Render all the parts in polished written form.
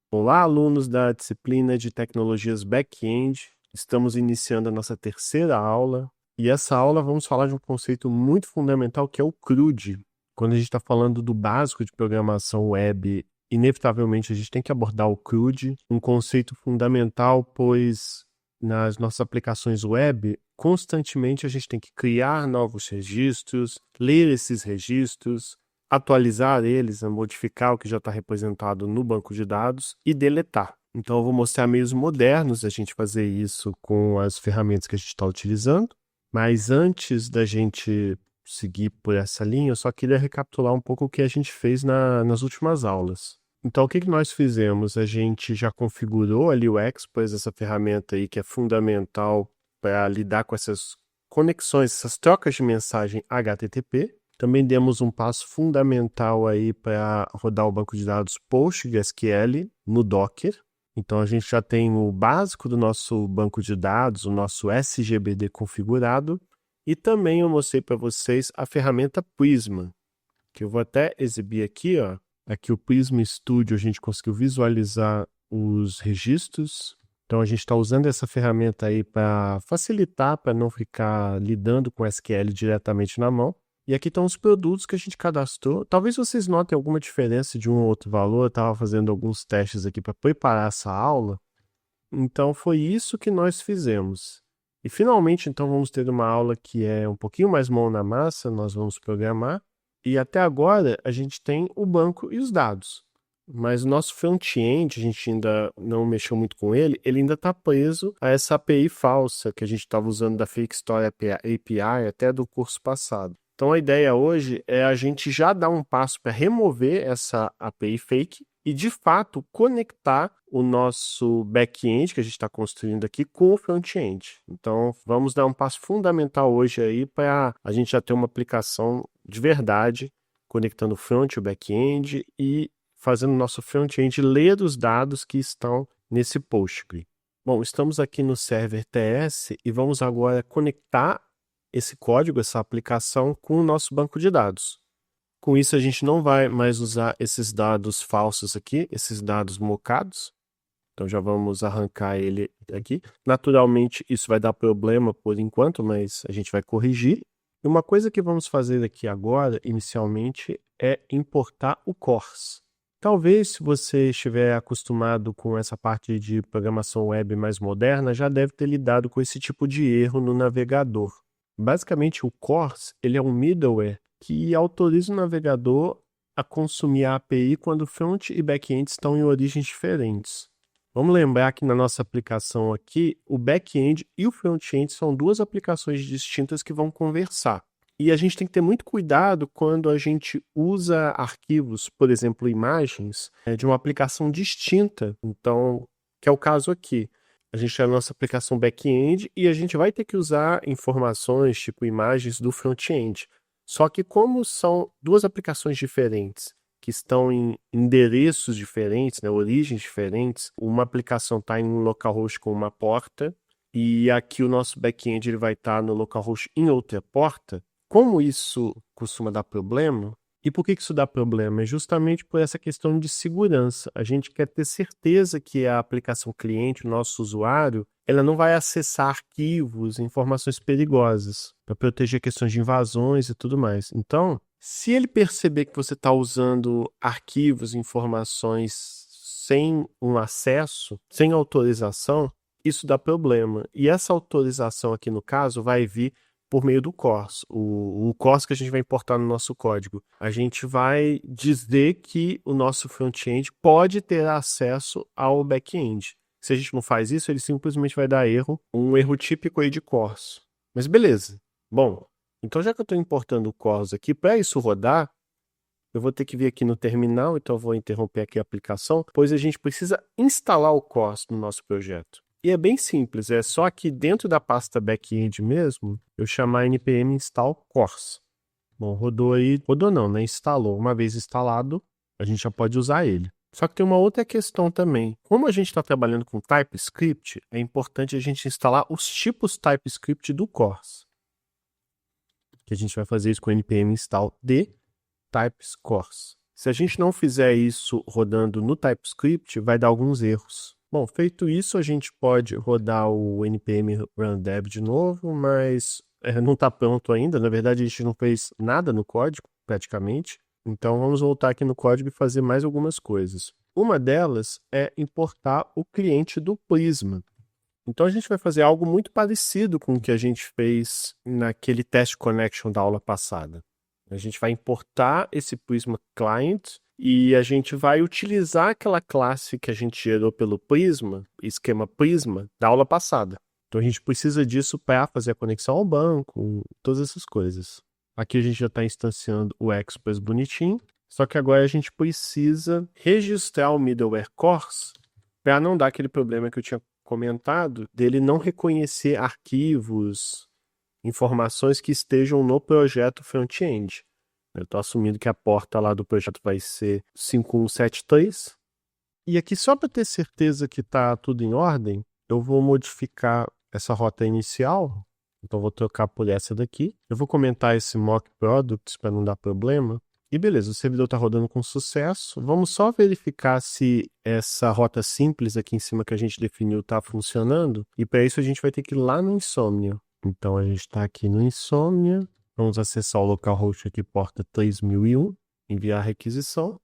Olá, alunos da disciplina de Tecnologias Back-end. Estamos iniciando a nossa terceira aula e essa aula vamos falar de um conceito muito fundamental que é o CRUD. Quando a gente está falando do básico de programação web, inevitavelmente a gente tem que abordar o CRUD, um conceito fundamental, pois nas nossas aplicações web, constantemente a gente tem que criar novos registros, ler esses registros, atualizar eles, modificar o que já está representado no banco de dados e deletar. Então, eu vou mostrar meios modernos da gente fazer isso com as ferramentas que a gente está utilizando. Mas antes da gente seguir por essa linha, eu só queria recapitular um pouco o que a gente fez nas últimas aulas. Então, o que nós fizemos? A gente já configurou ali o Express, essa ferramenta aí que é fundamental para lidar com essas conexões, essas trocas de mensagem HTTP. Também demos um passo fundamental aí para rodar o banco de dados PostgreSQL no Docker. Então, a gente já tem o básico do nosso banco de dados, o nosso SGBD configurado. E também eu mostrei para vocês a ferramenta Prisma, que eu vou até exibir aqui, ó. Aqui o Prisma Studio a gente conseguiu visualizar os registros. Então, a gente está usando essa ferramenta aí para facilitar, para não ficar lidando com SQL diretamente na mão. E aqui estão os produtos que a gente cadastrou. Talvez vocês notem alguma diferença de um ou outro valor. Eu estava fazendo alguns testes aqui para preparar essa aula. Então, foi isso que nós fizemos. E, finalmente, então, vamos ter uma aula que é um pouquinho mais mão na massa. Nós vamos programar. E, até agora, a gente tem o banco e os dados. Mas o nosso front-end, a gente ainda não mexeu muito com ele, ele ainda está preso a essa API falsa que a gente estava usando da Fake Story API até do curso passado. Então, a ideia hoje é a gente já dar um passo para remover essa API fake e, de fato, conectar o nosso back-end que a gente está construindo aqui com o front-end. Então, vamos dar um passo fundamental hoje aí para a gente já ter uma aplicação de verdade, conectando o front e o back-end e fazendo o nosso front-end ler os dados que estão nesse Postgre. Bom, estamos aqui no server TS e vamos agora conectar esse código, essa aplicação, com o nosso banco de dados. Com isso, a gente não vai mais usar esses dados falsos aqui, esses dados mocados. Então, já vamos arrancar ele aqui. Naturalmente, isso vai dar problema por enquanto, mas a gente vai corrigir. E uma coisa que vamos fazer aqui agora, inicialmente, é importar o CORS. Talvez, se você estiver acostumado com essa parte de programação web mais moderna, já deve ter lidado com esse tipo de erro no navegador. Basicamente, o CORS ele é um middleware que autoriza o navegador a consumir a API quando front e back-end estão em origens diferentes. Vamos lembrar que na nossa aplicação aqui, o back-end e o front-end são duas aplicações distintas que vão conversar. E a gente tem que ter muito cuidado quando a gente usa arquivos, por exemplo, imagens, de uma aplicação distinta. Então, que é o caso aqui. A gente tem a nossa aplicação back-end e a gente vai ter que usar informações, tipo imagens do front-end. Só que como são duas aplicações diferentes, que estão em endereços diferentes, né, origens diferentes, uma aplicação está em um localhost com uma porta e aqui o nosso back-end ele vai estar no localhost em outra porta. Como isso costuma dar problema? E por que isso dá problema? É justamente por essa questão de segurança. A gente quer ter certeza que a aplicação cliente, o nosso usuário, ela não vai acessar arquivos, informações perigosas, para proteger questões de invasões e tudo mais. Então, se ele perceber que você está usando arquivos, informações sem um acesso, sem autorização, isso dá problema. E essa autorização aqui, no caso, vai vir por meio do CORS, o CORS que a gente vai importar no nosso código. A gente vai dizer que o nosso front-end pode ter acesso ao back-end. Se a gente não faz isso, ele simplesmente vai dar erro, um erro típico aí de CORS. Mas beleza. Bom, então já que eu estou importando o CORS aqui, para isso rodar, eu vou ter que vir aqui no terminal, então eu vou interromper aqui a aplicação, pois a gente precisa instalar o CORS no nosso projeto. E é bem simples, é só aqui dentro da pasta back-end mesmo, eu chamar npm install CORS. Bom, rodou aí, rodou não, né? Instalou. Uma vez instalado, a gente já pode usar ele. Só que tem uma outra questão também. Como a gente está trabalhando com TypeScript, é importante a gente instalar os tipos TypeScript do CORS. Que a gente vai fazer isso com npm install de types CORS. Se a gente não fizer isso rodando no TypeScript, vai dar alguns erros. Bom, feito isso, a gente pode rodar o npm run deb de novo, mas não está pronto ainda. Na verdade, a gente não fez nada no código, praticamente. Então, vamos voltar aqui no código e fazer mais algumas coisas. Uma delas é importar o cliente do Prisma. Então, a gente vai fazer algo muito parecido com o que a gente fez naquele test connection da aula passada. A gente vai importar esse Prisma Client e a gente vai utilizar aquela classe que a gente gerou pelo Prisma, esquema Prisma, da aula passada. Então, a gente precisa disso para fazer a conexão ao banco, todas essas coisas. Aqui a gente já está instanciando o Express bonitinho, só que agora a gente precisa registrar o middleware cores para não dar aquele problema que eu tinha comentado dele não reconhecer arquivos, informações que estejam no projeto front-end. Eu estou assumindo que a porta lá do projeto vai ser 5173. E aqui, só para ter certeza que está tudo em ordem, eu vou modificar essa rota inicial. Então, vou trocar por essa daqui. Eu vou comentar esse mock products para não dar problema. E beleza, o servidor está rodando com sucesso. Vamos só verificar se essa rota simples aqui em cima que a gente definiu está funcionando. E para isso a gente vai ter que ir lá no Insomnia. Então a gente está aqui no Insomnia. Vamos acessar o localhost aqui, porta 3001. Enviar a requisição.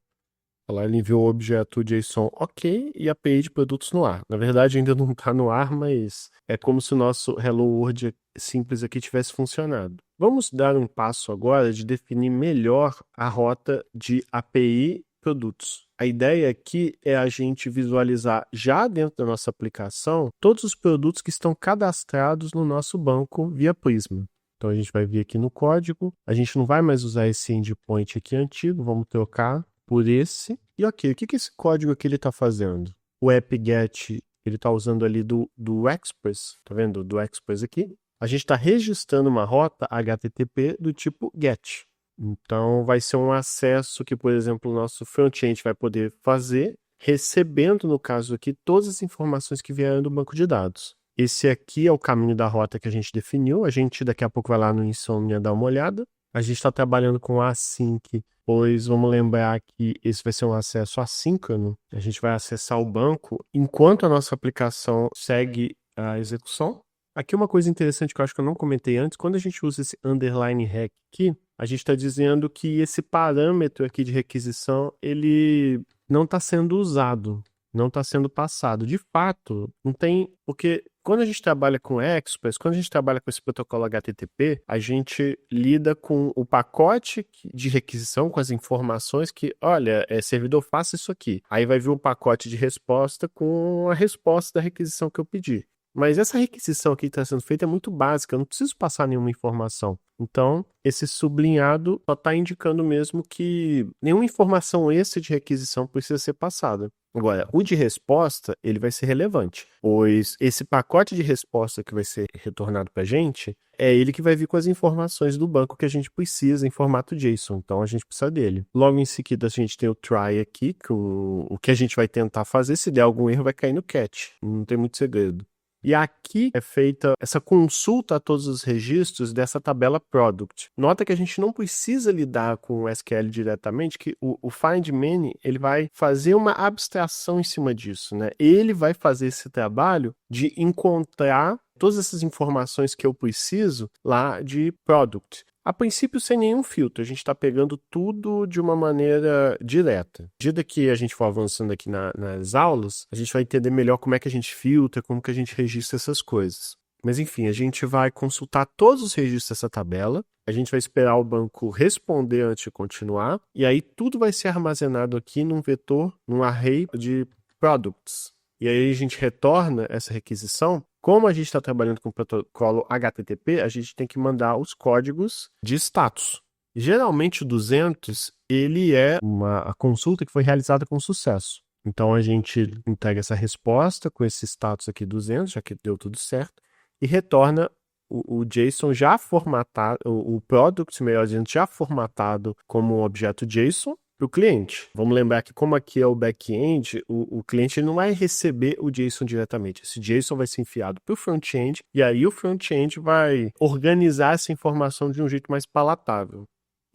Lá ele enviou o objeto JSON OK e a API de produtos no ar. Na verdade ainda não está no ar, mas é como se o nosso Hello World simples aqui tivesse funcionado. Vamos dar um passo agora de definir melhor a rota de API produtos. A ideia aqui é a gente visualizar já dentro da nossa aplicação todos os produtos que estão cadastrados no nosso banco via Prisma. Então a gente vai vir aqui no código, a gente não vai mais usar esse endpoint aqui antigo, vamos trocar por esse. E ok, o que esse código aqui ele está fazendo? O apt-get ele está usando ali do Express, tá vendo? Do Express aqui. A gente está registrando uma rota HTTP do tipo GET. Então, vai ser um acesso que, por exemplo, o nosso front-end vai poder fazer, recebendo, no caso aqui, todas as informações que vieram do banco de dados. Esse aqui é o caminho da rota que a gente definiu. A gente daqui a pouco vai lá no Insomnia dar uma olhada. A gente está trabalhando com async, pois vamos lembrar que esse vai ser um acesso assíncrono. A gente vai acessar o banco enquanto a nossa aplicação segue a execução. Aqui uma coisa interessante que eu acho que eu não comentei antes, quando a gente usa esse underline hack aqui, a gente está dizendo que esse parâmetro aqui de requisição, ele não está sendo usado, não está sendo passado. De fato, não tem, porque quando a gente trabalha com Express, quando a gente trabalha com esse protocolo HTTP, a gente lida com o pacote de requisição, com as informações que, olha, servidor, faça isso aqui. Aí vai vir um pacote de resposta com a resposta da requisição que eu pedi. Mas essa requisição aqui que está sendo feita é muito básica, eu não preciso passar nenhuma informação. Então, esse sublinhado só está indicando mesmo que nenhuma informação extra de requisição precisa ser passada. Agora, o de resposta, ele vai ser relevante, pois esse pacote de resposta que vai ser retornado para a gente, é ele que vai vir com as informações do banco que a gente precisa em formato JSON, então a gente precisa dele. Logo em seguida, a gente tem o try aqui, que o que a gente vai tentar fazer, se der algum erro, vai cair no catch, não tem muito segredo. E aqui é feita essa consulta a todos os registros dessa tabela product. Nota que a gente não precisa lidar com o SQL diretamente, que o find many ele vai fazer uma abstração em cima disso, né? Ele vai fazer esse trabalho de encontrar todas essas informações que eu preciso lá de product. A princípio, sem nenhum filtro, a gente está pegando tudo de uma maneira direta. À medida que a gente for avançando aqui nas aulas, a gente vai entender melhor como é que a gente filtra, como que a gente registra essas coisas. Mas enfim, a gente vai consultar todos os registros dessa tabela, a gente vai esperar o banco responder antes de continuar, e aí tudo vai ser armazenado aqui num vetor, num array de products. E aí a gente retorna essa requisição. Como a gente está trabalhando com o protocolo HTTP, a gente tem que mandar os códigos de status. Geralmente o 200, ele é a consulta que foi realizada com sucesso. Então a gente entrega essa resposta com esse status aqui 200, já que deu tudo certo, e retorna o JSON já formatado, o product, melhor dizendo, já formatado como um objeto JSON, para o cliente. Vamos lembrar que como aqui é o back-end, o cliente não vai receber o JSON diretamente. Esse JSON vai ser enviado para o front-end e aí o front-end vai organizar essa informação de um jeito mais palatável.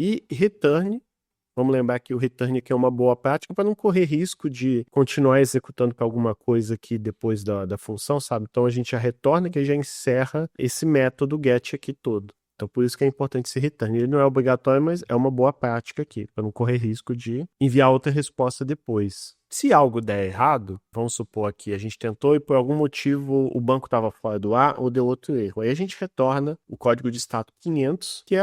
E return Vamos lembrar que o return aqui é uma boa prática para não correr risco de continuar executando para alguma coisa aqui depois da função, sabe? Então a gente já retorna que já encerra esse método get aqui todo. Então, por isso que é importante esse return. Ele não é obrigatório, mas é uma boa prática aqui, para não correr risco de enviar outra resposta depois. Se algo der errado, vamos supor aqui, a gente tentou e por algum motivo o banco estava fora do ar ou deu outro erro. Aí a gente retorna o código de status 500, que é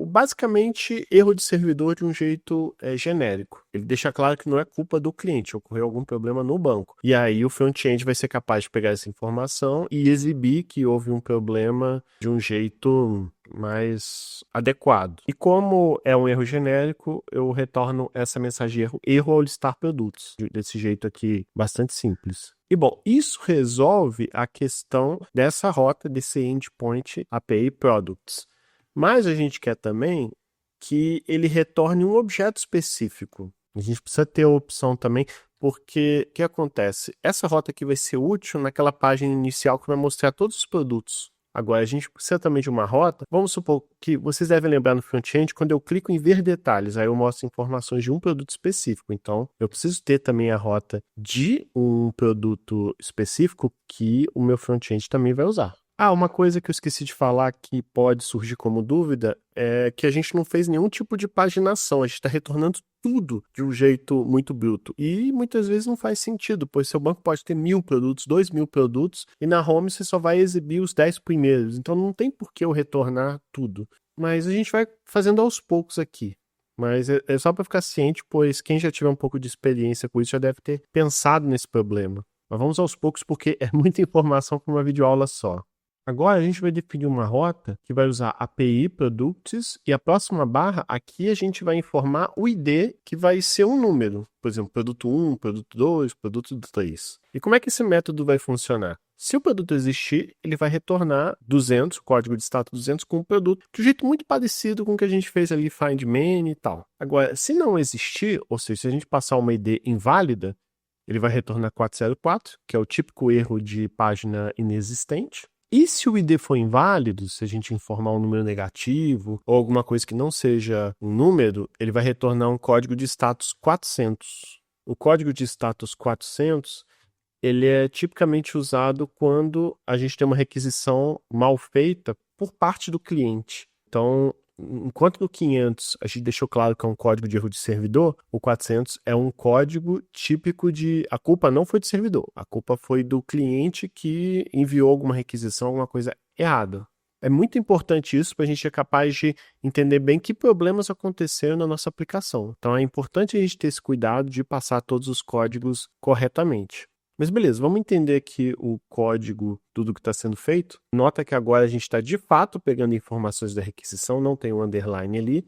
basicamente erro de servidor de um jeito genérico. Ele deixa claro que não é culpa do cliente, ocorreu algum problema no banco. E aí o front-end vai ser capaz de pegar essa informação e exibir que houve um problema de um jeito mais adequado. E como é um erro genérico, eu retorno essa mensagem erro ao listar produtos. Desse jeito aqui, bastante simples. E bom, isso resolve a questão dessa rota, desse endpoint API Products. Mas a gente quer também que ele retorne um objeto específico. A gente precisa ter a opção também, porque o que acontece? Essa rota aqui vai ser útil naquela página inicial que vai mostrar todos os produtos. Agora, a gente precisa também de uma rota. Vamos supor que vocês devem lembrar no front-end, quando eu clico em ver detalhes, aí eu mostro informações de um produto específico. Então, eu preciso ter também a rota de um produto específico que o meu front-end também vai usar. Uma coisa que eu esqueci de falar que pode surgir como dúvida é que a gente não fez nenhum tipo de paginação, a gente está retornando tudo de um jeito muito bruto. E muitas vezes não faz sentido, pois seu banco pode ter 1.000 produtos, 2.000 produtos, e na home você só vai exibir os 10 primeiros. Então não tem por que eu retornar tudo. Mas a gente vai fazendo aos poucos aqui. Mas é só para ficar ciente, pois quem já tiver um pouco de experiência com isso já deve ter pensado nesse problema. Mas vamos aos poucos porque é muita informação para uma videoaula só. Agora a gente vai definir uma rota que vai usar API Products e a próxima barra aqui a gente vai informar o ID que vai ser um número. Por exemplo, produto 1, produto 2, produto 3. E como é que esse método vai funcionar? Se o produto existir, ele vai retornar 200, o código de status 200 com o produto, de um jeito muito parecido com o que a gente fez ali, find main e tal. Agora, se não existir, ou seja, se a gente passar uma ID inválida, ele vai retornar 404, que é o típico erro de página inexistente. E se o ID for inválido, se a gente informar um número negativo ou alguma coisa que não seja um número, ele vai retornar um código de status 400. O código de status 400, ele é tipicamente usado quando a gente tem uma requisição mal feita por parte do cliente. Então, enquanto no 500 a gente deixou claro que é um código de erro de servidor, o 400 é um código típico de... A culpa não foi do servidor, a culpa foi do cliente que enviou alguma requisição, alguma coisa errada. É muito importante isso para a gente ser capaz de entender bem que problemas aconteceram na nossa aplicação. Então é importante a gente ter esse cuidado de passar todos os códigos corretamente. Mas beleza, vamos entender aqui o código, tudo que está sendo feito. Nota que agora a gente está de fato pegando informações da requisição, não tem um underline ali.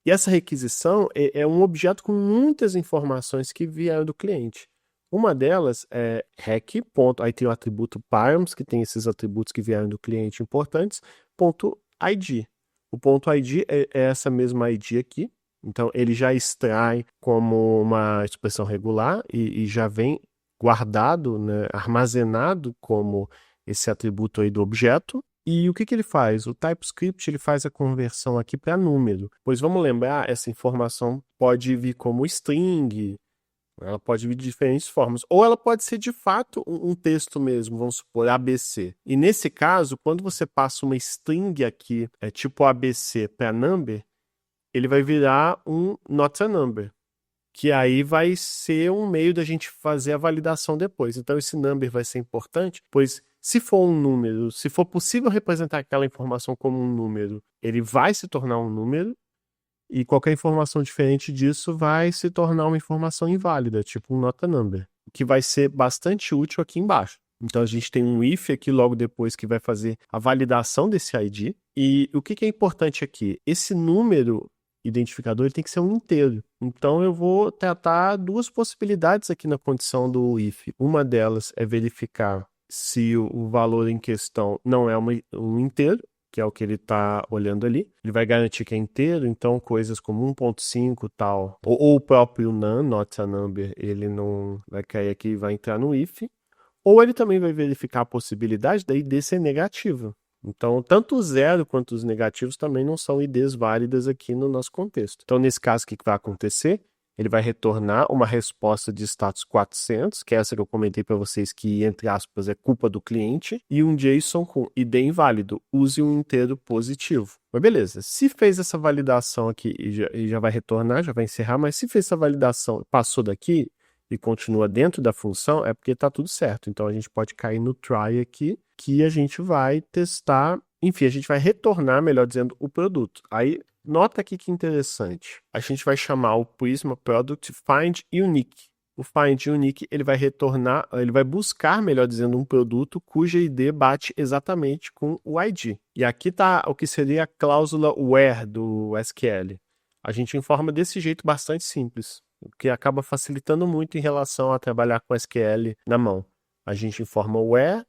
E essa requisição é um objeto com muitas informações que vieram do cliente. Uma delas é rec. Aí tem o atributo params, que tem esses atributos que vieram do cliente importantes, ponto .id. O ponto .id é essa mesma id aqui. Então ele já extrai como uma expressão regular e já vem guardado, né, armazenado como esse atributo aí do objeto. E o que ele faz? O TypeScript ele faz a conversão aqui para número. Pois vamos lembrar, essa informação pode vir como string, ela pode vir de diferentes formas. Ou ela pode ser de fato um texto mesmo, vamos supor, ABC. E nesse caso, quando você passa uma string aqui, tipo ABC para number, ele vai virar um not a number, que aí vai ser um meio da gente fazer a validação depois. Então esse number vai ser importante, pois se for um número, se for possível representar aquela informação como um número, ele vai se tornar um número, e qualquer informação diferente disso vai se tornar uma informação inválida, tipo um not a number, que vai ser bastante útil aqui embaixo. Então a gente tem um if aqui logo depois que vai fazer a validação desse ID. E o que é importante aqui? Esse número identificador ele tem que ser um inteiro. Então eu vou tratar duas possibilidades aqui na condição do if. Uma delas é verificar se o valor em questão não é um inteiro, que é o que ele está olhando ali. Ele vai garantir que é inteiro, então coisas como 1.5 tal, ou o próprio none, not a number, ele não vai cair aqui e vai entrar no if. Ou ele também vai verificar a possibilidade da ID ser negativa. Então, tanto o zero quanto os negativos também não são IDs válidas aqui no nosso contexto. Então, nesse caso, o que vai acontecer? Ele vai retornar uma resposta de status 400, que é essa que eu comentei para vocês que, entre aspas, é culpa do cliente, e um JSON com ID inválido, use um inteiro positivo. Mas beleza, se fez essa validação aqui e já vai retornar, já vai encerrar, mas se fez essa validação, passou daqui e continua dentro da função, é porque está tudo certo. Então a gente pode cair no try aqui, que a gente vai testar, enfim, a gente vai retornar, melhor dizendo, o produto. Aí nota aqui que interessante. A gente vai chamar o Prisma Product Find Unique. O Find Unique, ele vai retornar, ele vai buscar, melhor dizendo, um produto cuja ID bate exatamente com o ID. E aqui está o que seria a cláusula where do SQL. A gente informa desse jeito bastante simples, o que acaba facilitando muito em relação a trabalhar com SQL na mão. A gente informa o where,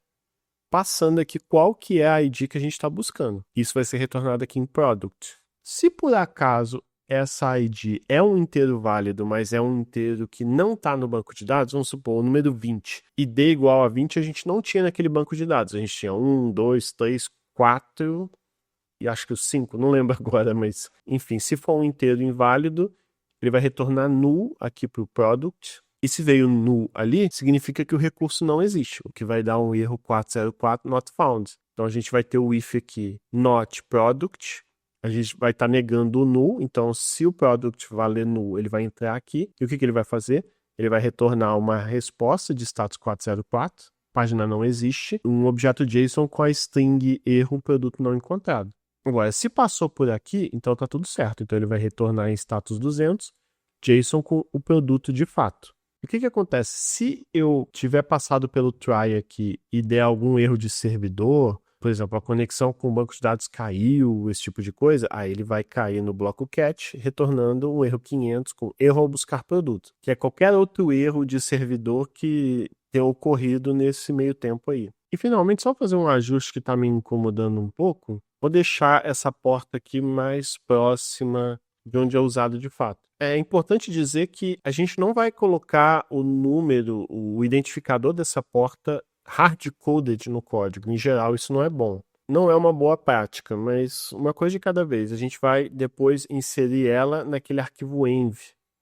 passando aqui qual que é a ID que a gente está buscando. Isso vai ser retornado aqui em Product. Se por acaso essa ID é um inteiro válido, mas é um inteiro que não está no banco de dados, vamos supor, o número 20, ID igual a 20 a gente não tinha naquele banco de dados. A gente tinha 1, 2, 3, 4 e acho que o 5, não lembro agora, mas enfim, se for um inteiro inválido, ele vai retornar null aqui para o Product. E se veio null ali, significa que o recurso não existe, o que vai dar um erro 404 not found. Então a gente vai ter o if aqui not product. A gente vai estar negando o null, então se o product valer null, ele vai entrar aqui. E o que ele vai fazer? Ele vai retornar uma resposta de status 404, página não existe, um objeto JSON com a string erro produto não encontrado. Agora, se passou por aqui, então está tudo certo. Então ele vai retornar em status 200, JSON com o produto de fato. O que acontece? Se eu tiver passado pelo try aqui e der algum erro de servidor, por exemplo, a conexão com o banco de dados caiu, esse tipo de coisa, aí ele vai cair no bloco catch, retornando um erro 500 com erro ao buscar produto, que é qualquer outro erro de servidor que tenha ocorrido nesse meio tempo aí. E finalmente, só fazer um ajuste que está me incomodando um pouco, vou deixar essa porta aqui mais próxima de onde é usado de fato. É importante dizer que a gente não vai colocar o número, o identificador dessa porta hard-coded no código. Em geral, isso não é bom. Não é uma boa prática, mas uma coisa de cada vez. A gente vai depois inserir ela naquele arquivo env,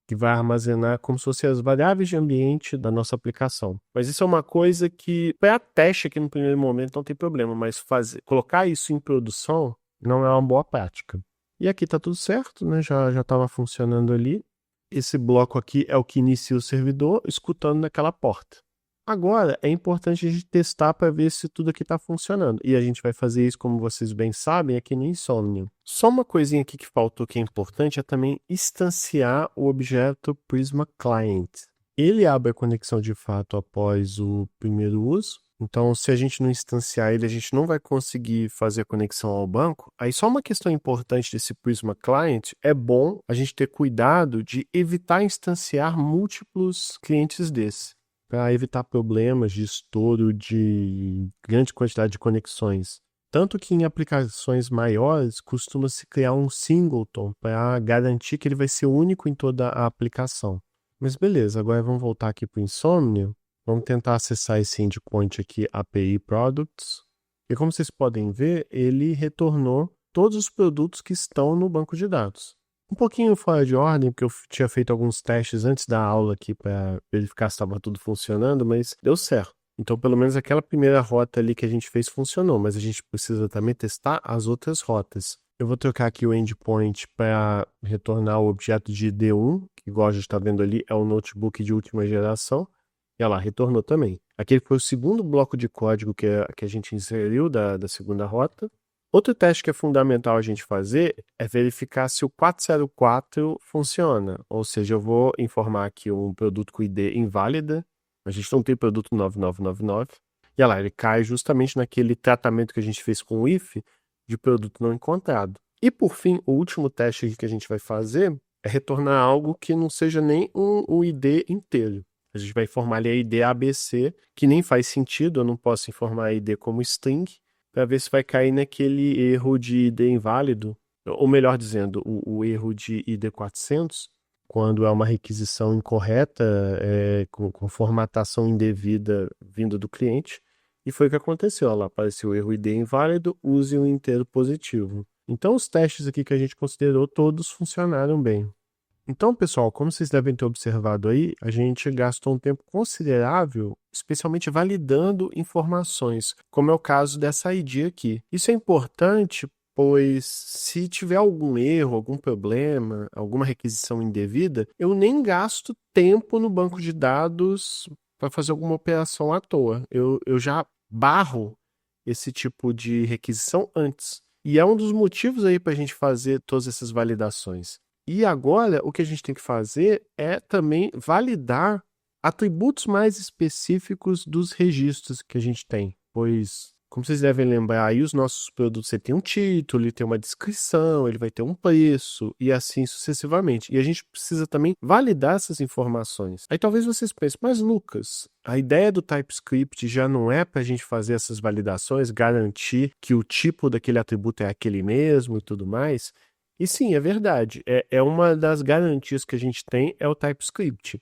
que vai armazenar como se fossem as variáveis de ambiente da nossa aplicação. Mas isso é uma coisa que, para teste aqui no primeiro momento, não tem problema, mas colocar isso em produção não é uma boa prática. E aqui está tudo certo, né? Já estava funcionando ali. Esse bloco aqui é o que inicia o servidor, escutando naquela porta. Agora, é importante a gente testar para ver se tudo aqui está funcionando. E a gente vai fazer isso, como vocês bem sabem, aqui no Insomnium. Só uma coisinha aqui que faltou que é importante é também instanciar o objeto Prisma Client. Ele abre a conexão de fato após o primeiro uso. Então, se a gente não instanciar ele, a gente não vai conseguir fazer a conexão ao banco. Aí, só uma questão importante desse Prisma Client, é bom a gente ter cuidado de evitar instanciar múltiplos clientes desse, para evitar problemas de estouro de grande quantidade de conexões. Tanto que em aplicações maiores, costuma-se criar um singleton para garantir que ele vai ser único em toda a aplicação. Mas beleza, agora vamos voltar aqui para o Insomnium. Vamos tentar acessar esse endpoint aqui, API Products. E como vocês podem ver, ele retornou todos os produtos que estão no banco de dados. Um pouquinho fora de ordem, porque eu tinha feito alguns testes antes da aula aqui para verificar se estava tudo funcionando, mas deu certo. Então, pelo menos aquela primeira rota ali que a gente fez funcionou, mas a gente precisa também testar as outras rotas. Eu vou trocar aqui o endpoint para retornar o objeto de ID1, que igual a gente está vendo ali, é o notebook de última geração. E olha lá, retornou também. Aquele foi o segundo bloco de código que a gente inseriu da segunda rota. Outro teste que é fundamental a gente fazer é verificar se o 404 funciona. Ou seja, eu vou informar aqui um produto com ID inválida. A gente não tem produto 9999. E olha lá, ele cai justamente naquele tratamento que a gente fez com o if de produto não encontrado. E por fim, o último teste aqui que a gente vai fazer é retornar algo que não seja nem um ID inteiro. A gente vai informar ali a ID ABC, que nem faz sentido, eu não posso informar a ID como string, para ver se vai cair naquele erro de ID inválido, ou melhor dizendo, o erro de ID 400, quando é uma requisição incorreta, com formatação indevida vinda do cliente, E foi o que aconteceu. Olha lá, apareceu o erro ID inválido, use um inteiro positivo. Então, os testes aqui que a gente considerou, todos funcionaram bem. Então, pessoal, como vocês devem ter observado aí, a gente gastou um tempo considerável, especialmente validando informações, como é o caso dessa ID aqui. Isso é importante, pois se tiver algum erro, algum problema, alguma requisição indevida, eu nem gasto tempo no banco de dados para fazer alguma operação à toa. Eu já barro esse tipo de requisição antes. E é um dos motivos aí para a gente fazer todas essas validações. E agora, o que a gente tem que fazer é também validar atributos mais específicos dos registros que a gente tem. Pois, como vocês devem lembrar, aí os nossos produtos ele tem um título, ele tem uma descrição, ele vai ter um preço e assim sucessivamente. E a gente precisa também validar essas informações. Aí talvez vocês pensem, mas Lucas, a ideia do TypeScript já não é para a gente fazer essas validações, garantir que o tipo daquele atributo é aquele mesmo e tudo mais? E sim, é verdade. É uma das garantias que a gente tem é o TypeScript.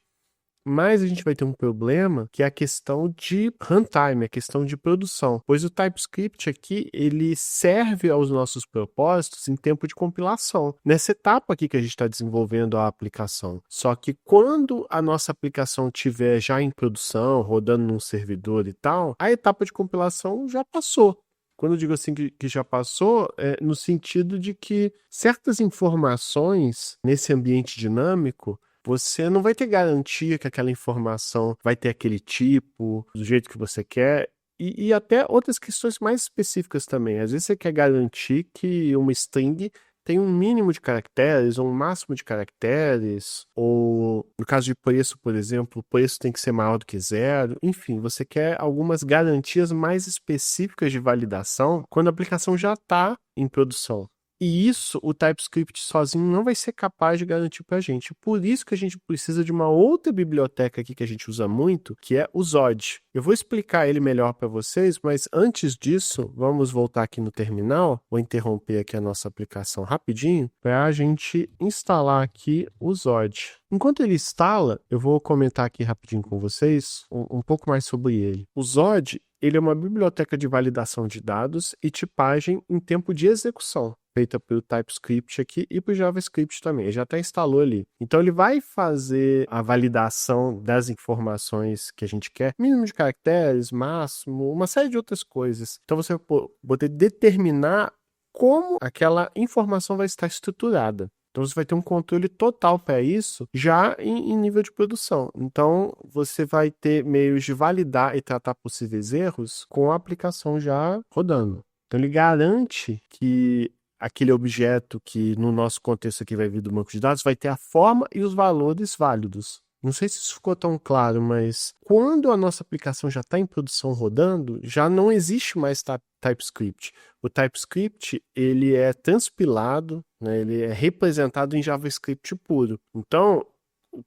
Mas a gente vai ter um problema que é a questão de runtime, a questão de produção. Pois o TypeScript aqui, ele serve aos nossos propósitos em tempo de compilação. Nessa etapa aqui que a gente está desenvolvendo a aplicação. Só que quando a nossa aplicação estiver já em produção, rodando num servidor e tal, a etapa de compilação já passou. Quando eu digo assim que já passou, é no sentido de que certas informações nesse ambiente dinâmico, você não vai ter garantia que aquela informação vai ter aquele tipo, do jeito que você quer, e até outras questões mais específicas também. Às vezes você quer garantir que uma string tem um mínimo de caracteres ou um máximo de caracteres, ou no caso de preço, por exemplo, o preço tem que ser maior do que zero. Enfim, você quer algumas garantias mais específicas de validação quando a aplicação já está em produção. E isso o TypeScript sozinho não vai ser capaz de garantir para a gente. Por isso que a gente precisa de uma outra biblioteca aqui que a gente usa muito, que é o Zod. Eu vou explicar ele melhor para vocês, mas antes disso, vamos voltar aqui no terminal. Vou interromper aqui a nossa aplicação rapidinho para a gente instalar aqui o Zod. Enquanto ele instala, eu vou comentar aqui rapidinho com vocês um pouco mais sobre ele. O Zod, ele é uma biblioteca de validação de dados e tipagem em tempo de execução, feita pelo TypeScript aqui e para o JavaScript também. Ele já até instalou ali. Então ele vai fazer a validação das informações que a gente quer, mínimo de caracteres, máximo, uma série de outras coisas. Então você vai poder determinar como aquela informação vai estar estruturada. Então você vai ter um controle total para isso já em nível de produção. Então você vai ter meios de validar e tratar possíveis erros com a aplicação já rodando. Então ele garante que aquele objeto que no nosso contexto aqui vai vir do banco de dados vai ter a forma e os valores válidos. Não sei se isso ficou tão claro, mas quando a nossa aplicação já está em produção rodando, já não existe mais TypeScript. O TypeScript ele é transpilado, né, ele é representado em JavaScript puro. Então,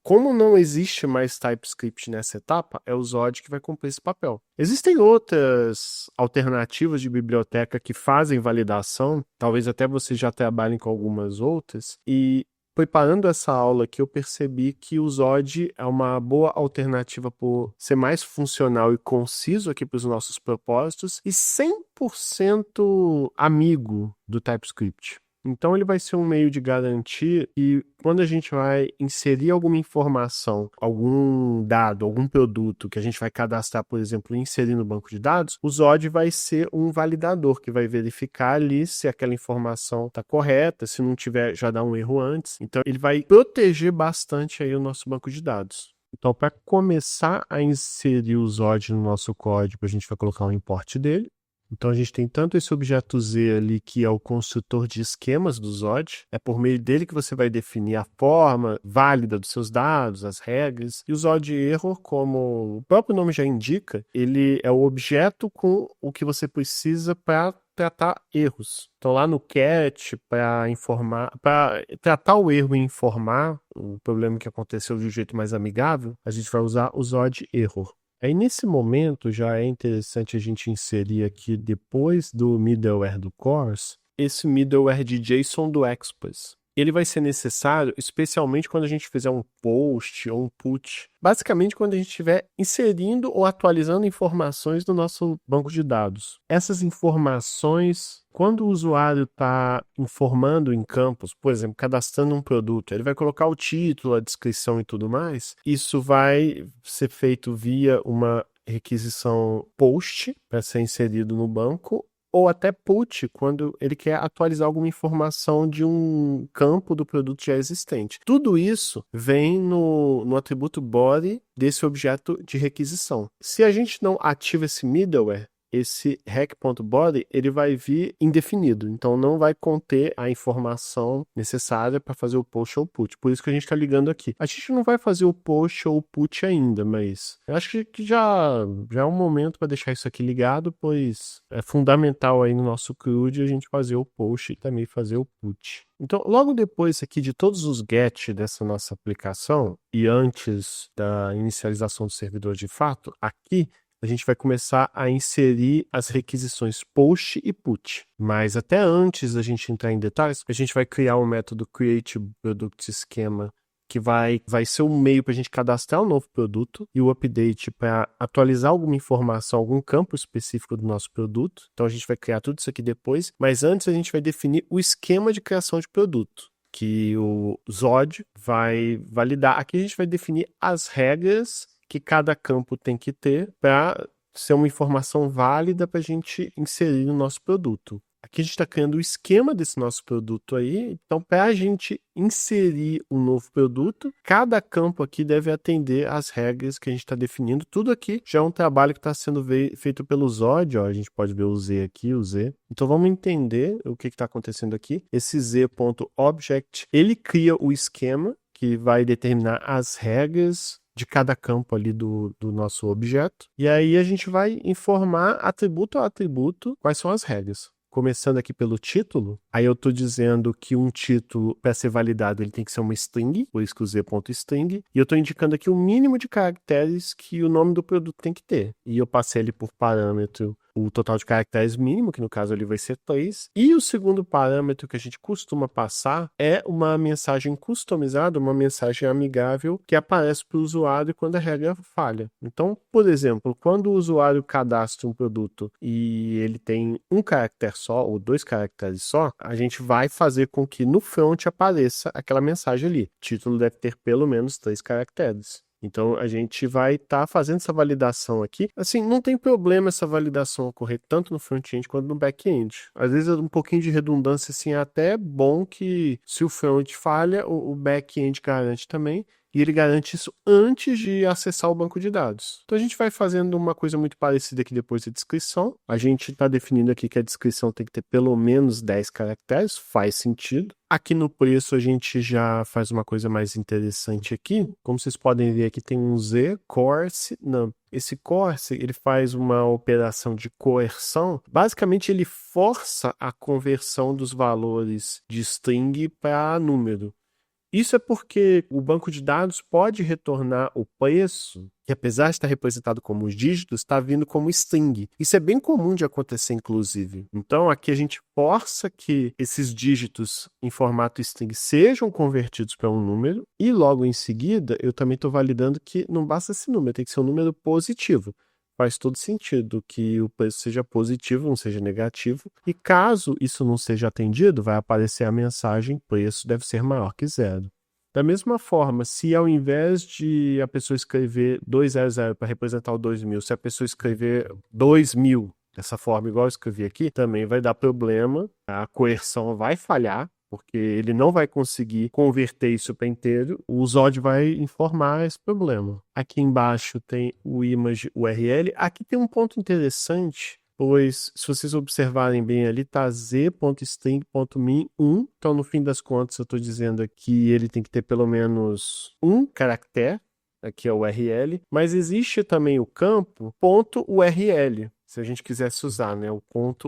como não existe mais TypeScript nessa etapa, é o Zod que vai cumprir esse papel. Existem outras alternativas de biblioteca que fazem validação, talvez até vocês já trabalhem com algumas outras, e preparando essa aula aqui, eu percebi que o Zod é uma boa alternativa por ser mais funcional e conciso aqui para os nossos propósitos e 100% amigo do TypeScript. Então ele vai ser um meio de garantir que quando a gente vai inserir alguma informação, algum dado, algum produto que a gente vai cadastrar, por exemplo, e inserir no banco de dados, o Zod vai ser um validador que vai verificar ali se aquela informação está correta, se não tiver, já dá um erro antes. Então ele vai proteger bastante aí o nosso banco de dados. Então, para começar a inserir o Zod no nosso código, a gente vai colocar um import dele. Então a gente tem tanto esse objeto Z ali, que é o construtor de esquemas do Zod. É por meio dele que você vai definir a forma válida dos seus dados, as regras. E o Zod Error, como o próprio nome já indica, ele é o objeto com o que você precisa para tratar erros. Então lá no cat, para tratar o erro e informar o problema que aconteceu de um jeito mais amigável, a gente vai usar o Zod Error. Aí, nesse momento, já é interessante a gente inserir aqui, depois do middleware do CORS, esse middleware de JSON do Express. ele vai ser necessário, especialmente quando a gente fizer um post ou um put. Basicamente, quando a gente estiver inserindo ou atualizando informações do nosso banco de dados. Essas informações, quando o usuário está informando em campos, por exemplo, cadastrando um produto, ele vai colocar o título, a descrição e tudo mais. Isso vai ser feito via uma requisição post para ser inserido no banco, ou até put, quando ele quer atualizar alguma informação de um campo do produto já existente. Tudo isso vem no atributo body desse objeto de requisição. Se a gente não ativa esse middleware, esse rec.body, ele vai vir indefinido, então não vai conter a informação necessária para fazer o post ou o put. Por isso que a gente está ligando aqui. A gente não vai fazer o post ou o put ainda, mas eu acho que já é um momento para deixar isso aqui ligado, pois é fundamental aí no nosso CRUD a gente fazer o post e também fazer o put. Então, logo depois aqui de todos os get dessa nossa aplicação e antes da inicialização do servidor de fato, aqui a gente vai começar a inserir as requisições post e put. Mas até antes da gente entrar em detalhes, a gente vai criar o método createProductSchema, que vai ser um meio para a gente cadastrar um novo produto, e o update para atualizar alguma informação, algum campo específico do nosso produto. Então a gente vai criar tudo isso aqui depois, mas antes a gente vai definir o esquema de criação de produto, que o Zod vai validar. Aqui a gente vai definir as regras que cada campo tem que ter para ser uma informação válida para a gente inserir no nosso produto. Aqui a gente está criando o esquema desse nosso produto aí. Então, para a gente inserir um novo produto, cada campo aqui deve atender às regras que a gente está definindo. Tudo aqui já é um trabalho que está sendo feito pelo Zod. Ó, a gente pode ver o Z aqui, o Z. Então, vamos entender o que está acontecendo aqui. Esse Z.object, ele cria o esquema que vai determinar as regras de cada campo ali do nosso objeto. E aí a gente vai informar atributo a atributo quais são as regras. Começando aqui pelo título, aí eu estou dizendo que um título, para ser validado, ele tem que ser uma string, por isso que o z.string, e eu estou indicando aqui o mínimo de caracteres que o nome do produto tem que ter. E eu passei ele por parâmetro o total de caracteres mínimo, que no caso ali vai ser 3. E o segundo parâmetro que a gente costuma passar é uma mensagem customizada, uma mensagem amigável que aparece para o usuário quando a regra falha. Então, por exemplo, quando o usuário cadastra um produto e ele tem um caractere só ou 2 caracteres só, a gente vai fazer com que no front apareça aquela mensagem ali. O título deve ter pelo menos 3 caracteres. Então, a gente vai estar fazendo essa validação aqui. Assim, não tem problema essa validação ocorrer tanto no front-end quanto no back-end. Às vezes, um pouquinho de redundância, assim, é até bom que se o front falha, o back-end garante também. E ele garante isso antes de acessar o banco de dados. Então a gente vai fazendo uma coisa muito parecida aqui depois da descrição. A gente está definindo aqui que a descrição tem que ter pelo menos 10 caracteres, faz sentido. Aqui no preço a gente já faz uma coisa mais interessante aqui. Como vocês podem ver aqui tem um Z, coerce, não. Esse coerce, ele faz uma operação de coerção. Basicamente ele força a conversão dos valores de string para número. Isso é porque o banco de dados pode retornar o preço, que apesar de estar representado como dígitos, está vindo como string. Isso é bem comum de acontecer, inclusive. Então, aqui a gente força que esses dígitos em formato string sejam convertidos para um número, e logo em seguida, eu também estou validando que não basta esse número, tem que ser um número positivo. Faz todo sentido que o preço seja positivo, não seja negativo. E caso isso não seja atendido, vai aparecer a mensagem: preço deve ser maior que 0. Da mesma forma, se ao invés de a pessoa escrever 200 para representar o 2000, se a pessoa escrever 2000 dessa forma, igual eu escrevi aqui, também vai dar problema, a coerção vai falhar, porque ele não vai conseguir converter isso para inteiro, o Zod vai informar esse problema. Aqui embaixo tem o image URL. Aqui tem um ponto interessante, pois se vocês observarem bem ali, tá z.string.min1. Então, no fim das contas, eu estou dizendo aqui ele tem que ter pelo menos um caractere, aqui é o URL, mas existe também o campo .url, se a gente quisesse usar, né, o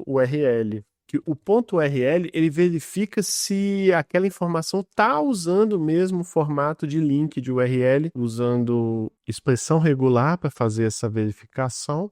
.url. Que o .url, ele verifica se aquela informação está usando o mesmo formato de link de URL, usando expressão regular para fazer essa verificação,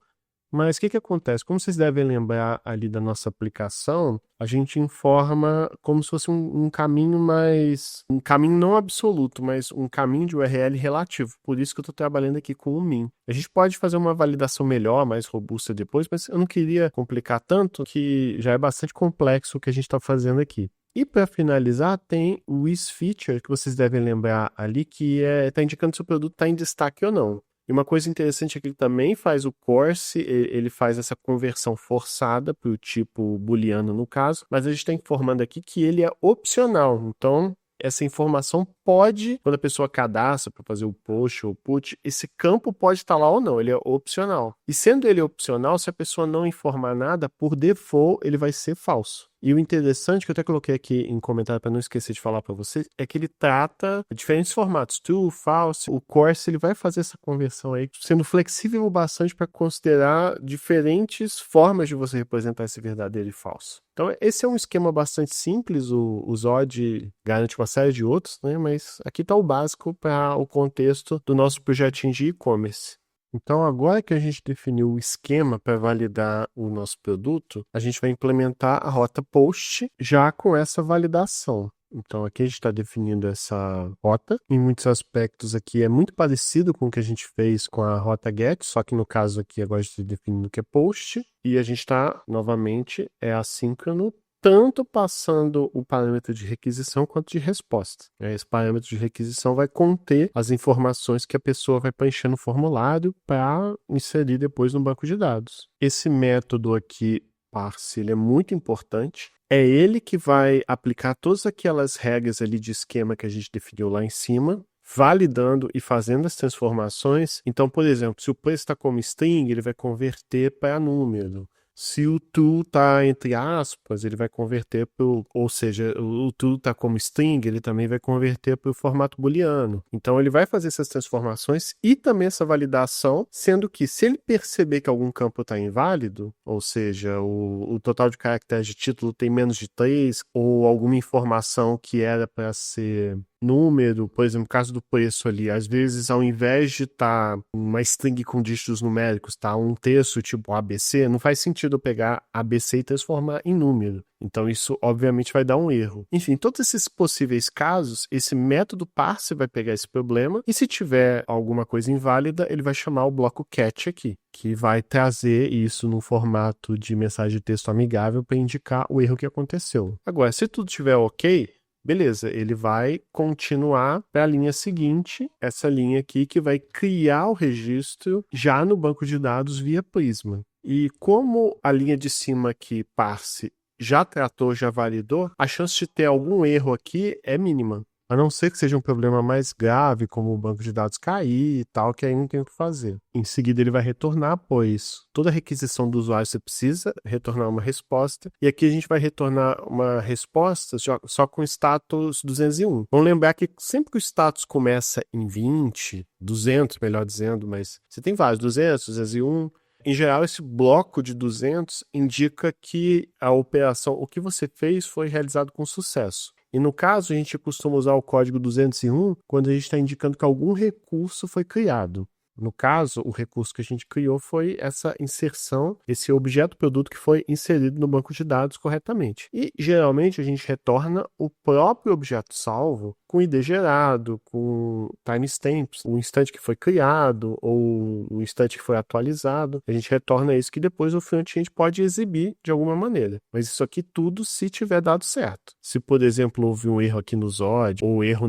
Mas o que acontece? Como vocês devem lembrar ali da nossa aplicação, a gente informa como se fosse um caminho mais... Um caminho não absoluto, mas um caminho de URL relativo. Por isso que eu estou trabalhando aqui com o min. A gente pode fazer uma validação melhor, mais robusta depois, mas eu não queria complicar tanto, que já é bastante complexo o que a gente está fazendo aqui. E para finalizar, tem o isFeature, que vocês devem lembrar ali, que está indicando se o produto está em destaque ou não. E uma coisa interessante é que ele também faz o Course, ele faz essa conversão forçada para o tipo booleano no caso, mas a gente está informando aqui que ele é opcional. Então, essa informação pode, quando a pessoa cadastra para fazer o push ou put, esse campo pode estar lá ou não, ele é opcional. E sendo ele opcional, se a pessoa não informar nada, por default ele vai ser falso. E o interessante, que eu até coloquei aqui em comentário para não esquecer de falar para vocês, é que ele trata diferentes formatos, true, false. O Course ele vai fazer essa conversão aí, sendo flexível bastante para considerar diferentes formas de você representar esse verdadeiro e falso. Então esse é um esquema bastante simples, o Zod garante uma série de outros, né? Mas aqui está o básico para o contexto do nosso projetinho de e-commerce. Então, agora que a gente definiu o esquema para validar o nosso produto, a gente vai implementar a rota post já com essa validação. Então, aqui a gente está definindo essa rota. Em muitos aspectos aqui é muito parecido com o que a gente fez com a rota get, só que no caso aqui agora a gente está definindo que é post. E a gente está, novamente, assíncrono, tanto passando o parâmetro de requisição quanto de resposta. Esse parâmetro de requisição vai conter as informações que a pessoa vai preencher no formulário para inserir depois no banco de dados. Esse método aqui, parse, ele é muito importante. É ele que vai aplicar todas aquelas regras ali de esquema que a gente definiu lá em cima, validando e fazendo as transformações. Então, por exemplo, se o preço está como string, ele vai converter para número. Se o to está entre aspas, ele vai converter para ou seja, o to está como string, ele também vai converter para o formato booleano. Então ele vai fazer essas transformações e também essa validação, sendo que se ele perceber que algum campo está inválido, ou seja, o total de caracteres de título tem menos de 3, ou alguma informação que era para ser número, por exemplo, no caso do preço ali, às vezes ao invés de estar uma string com dígitos numéricos, tá um texto tipo ABC, não faz sentido eu pegar ABC e transformar em número. Então isso obviamente vai dar um erro. Enfim, todos esses possíveis casos, esse método parse vai pegar esse problema e se tiver alguma coisa inválida, ele vai chamar o bloco catch aqui, que vai trazer isso no formato de mensagem de texto amigável para indicar o erro que aconteceu. Agora, se tudo estiver ok, beleza, ele vai continuar para a linha seguinte, essa linha aqui que vai criar o registro já no banco de dados via Prisma. E como a linha de cima aqui, parse, já tratou, já validou, a chance de ter algum erro aqui é mínima. A não ser que seja um problema mais grave, como o banco de dados cair e tal, que aí não tem o que fazer. Em seguida ele vai retornar, pois toda requisição do usuário você precisa retornar uma resposta. E aqui a gente vai retornar uma resposta só com status 201. Vamos lembrar que sempre que o status começa em 20, 200, melhor dizendo, mas você tem vários, 200, 201... Em geral, esse bloco de 200 indica que a operação, o que você fez, foi realizado com sucesso. E no caso, a gente costuma usar o código 201 quando a gente está indicando que algum recurso foi criado. No caso, o recurso que a gente criou foi essa inserção, esse objeto produto que foi inserido no banco de dados corretamente. E, geralmente, a gente retorna o próprio objeto salvo com ID gerado, com timestamps, o instante que foi criado ou o instante que foi atualizado. A gente retorna isso que depois o front-end pode exibir de alguma maneira. Mas isso aqui tudo se tiver dado certo. Se, por exemplo, houve um erro aqui no Zod, ou erro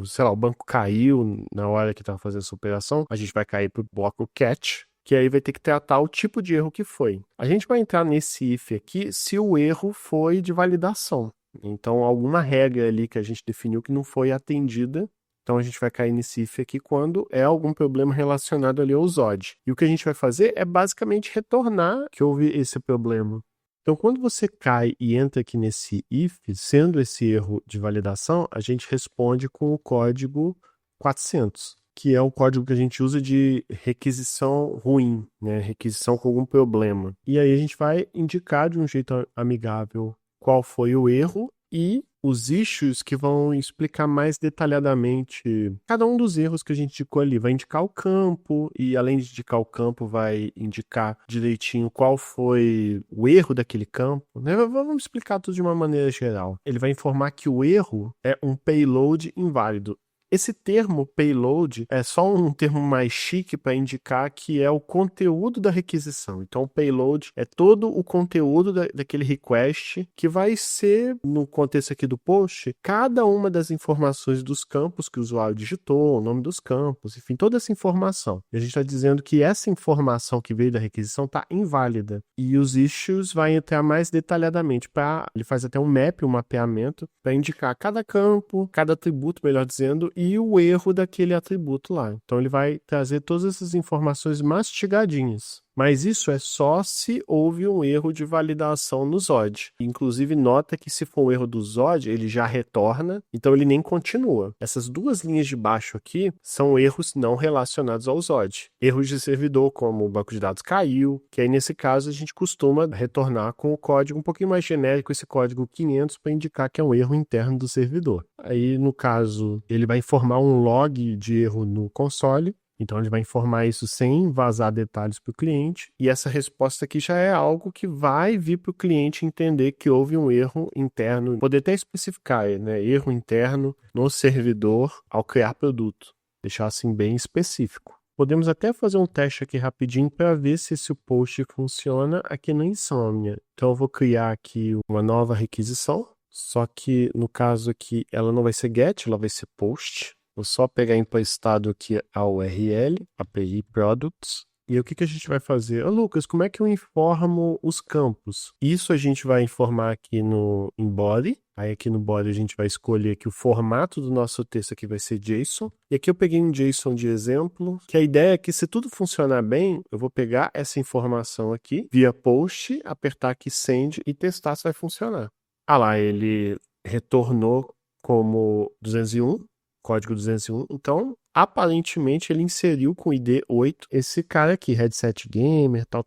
sei lá, o banco caiu na hora que estava fazendo essa operação, a gente vai cair para o bloco catch, que aí vai ter que tratar o tipo de erro que foi. A gente vai entrar nesse if aqui se o erro foi de validação. Então, alguma regra ali que a gente definiu que não foi atendida. Então, a gente vai cair nesse if aqui quando é algum problema relacionado ali ao Zod. E o que a gente vai fazer é basicamente retornar que houve esse problema. Então, quando você cai e entra aqui nesse if, sendo esse erro de validação, a gente responde com o código 400. Que é o código que a gente usa de requisição ruim, né? Requisição com algum problema. E aí a gente vai indicar de um jeito amigável qual foi o erro e os issues que vão explicar mais detalhadamente cada um dos erros que a gente indicou ali. Vai indicar o campo e, além de indicar o campo, vai indicar direitinho qual foi o erro daquele campo, né? Vamos explicar tudo de uma maneira geral. Ele vai informar que o erro é um payload inválido. Esse termo payload é só um termo mais chique para indicar que é o conteúdo da requisição. Então, o payload é todo o conteúdo daquele request que vai ser, no contexto aqui do post, cada uma das informações dos campos que o usuário digitou, o nome dos campos, enfim, toda essa informação. E a gente está dizendo que essa informação que veio da requisição está inválida. E os issues vai entrar mais detalhadamente. Ele faz até um mapeamento, para indicar cada campo, cada atributo, melhor dizendo, e o erro daquele atributo lá. Então ele vai trazer todas essas informações mastigadinhas. Mas isso é só se houve um erro de validação no ZOD. Inclusive, nota que se for um erro do ZOD, ele já retorna, então ele nem continua. Essas duas linhas de baixo aqui são erros não relacionados ao ZOD. Erros de servidor, como o banco de dados caiu, que aí nesse caso a gente costuma retornar com o código um pouquinho mais genérico, esse código 500, para indicar que é um erro interno do servidor. Aí, no caso, ele vai informar um log de erro no console. Então, ele vai informar isso sem vazar detalhes para o cliente. E essa resposta aqui já é algo que vai vir para o cliente entender que houve um erro interno. Poder até especificar, né? Erro interno no servidor ao criar produto. Deixar assim bem específico. Podemos até fazer um teste aqui rapidinho para ver se esse post funciona aqui na Insomnia. Então, eu vou criar aqui uma nova requisição. Só que, no caso aqui, ela não vai ser GET, ela vai ser POST. Vou só pegar emprestado aqui a URL, API Products. E o que a gente vai fazer? Lucas, como é que eu informo os campos? Isso a gente vai informar aqui no body. Aí aqui no body a gente vai escolher que o formato do nosso texto aqui vai ser JSON. E aqui eu peguei um JSON de exemplo, que a ideia é que se tudo funcionar bem, eu vou pegar essa informação aqui, via post, apertar aqui send e testar se vai funcionar. Ah lá, ele retornou como 201. Código 201, então aparentemente ele inseriu com o ID 8 esse cara aqui, headset gamer, tal.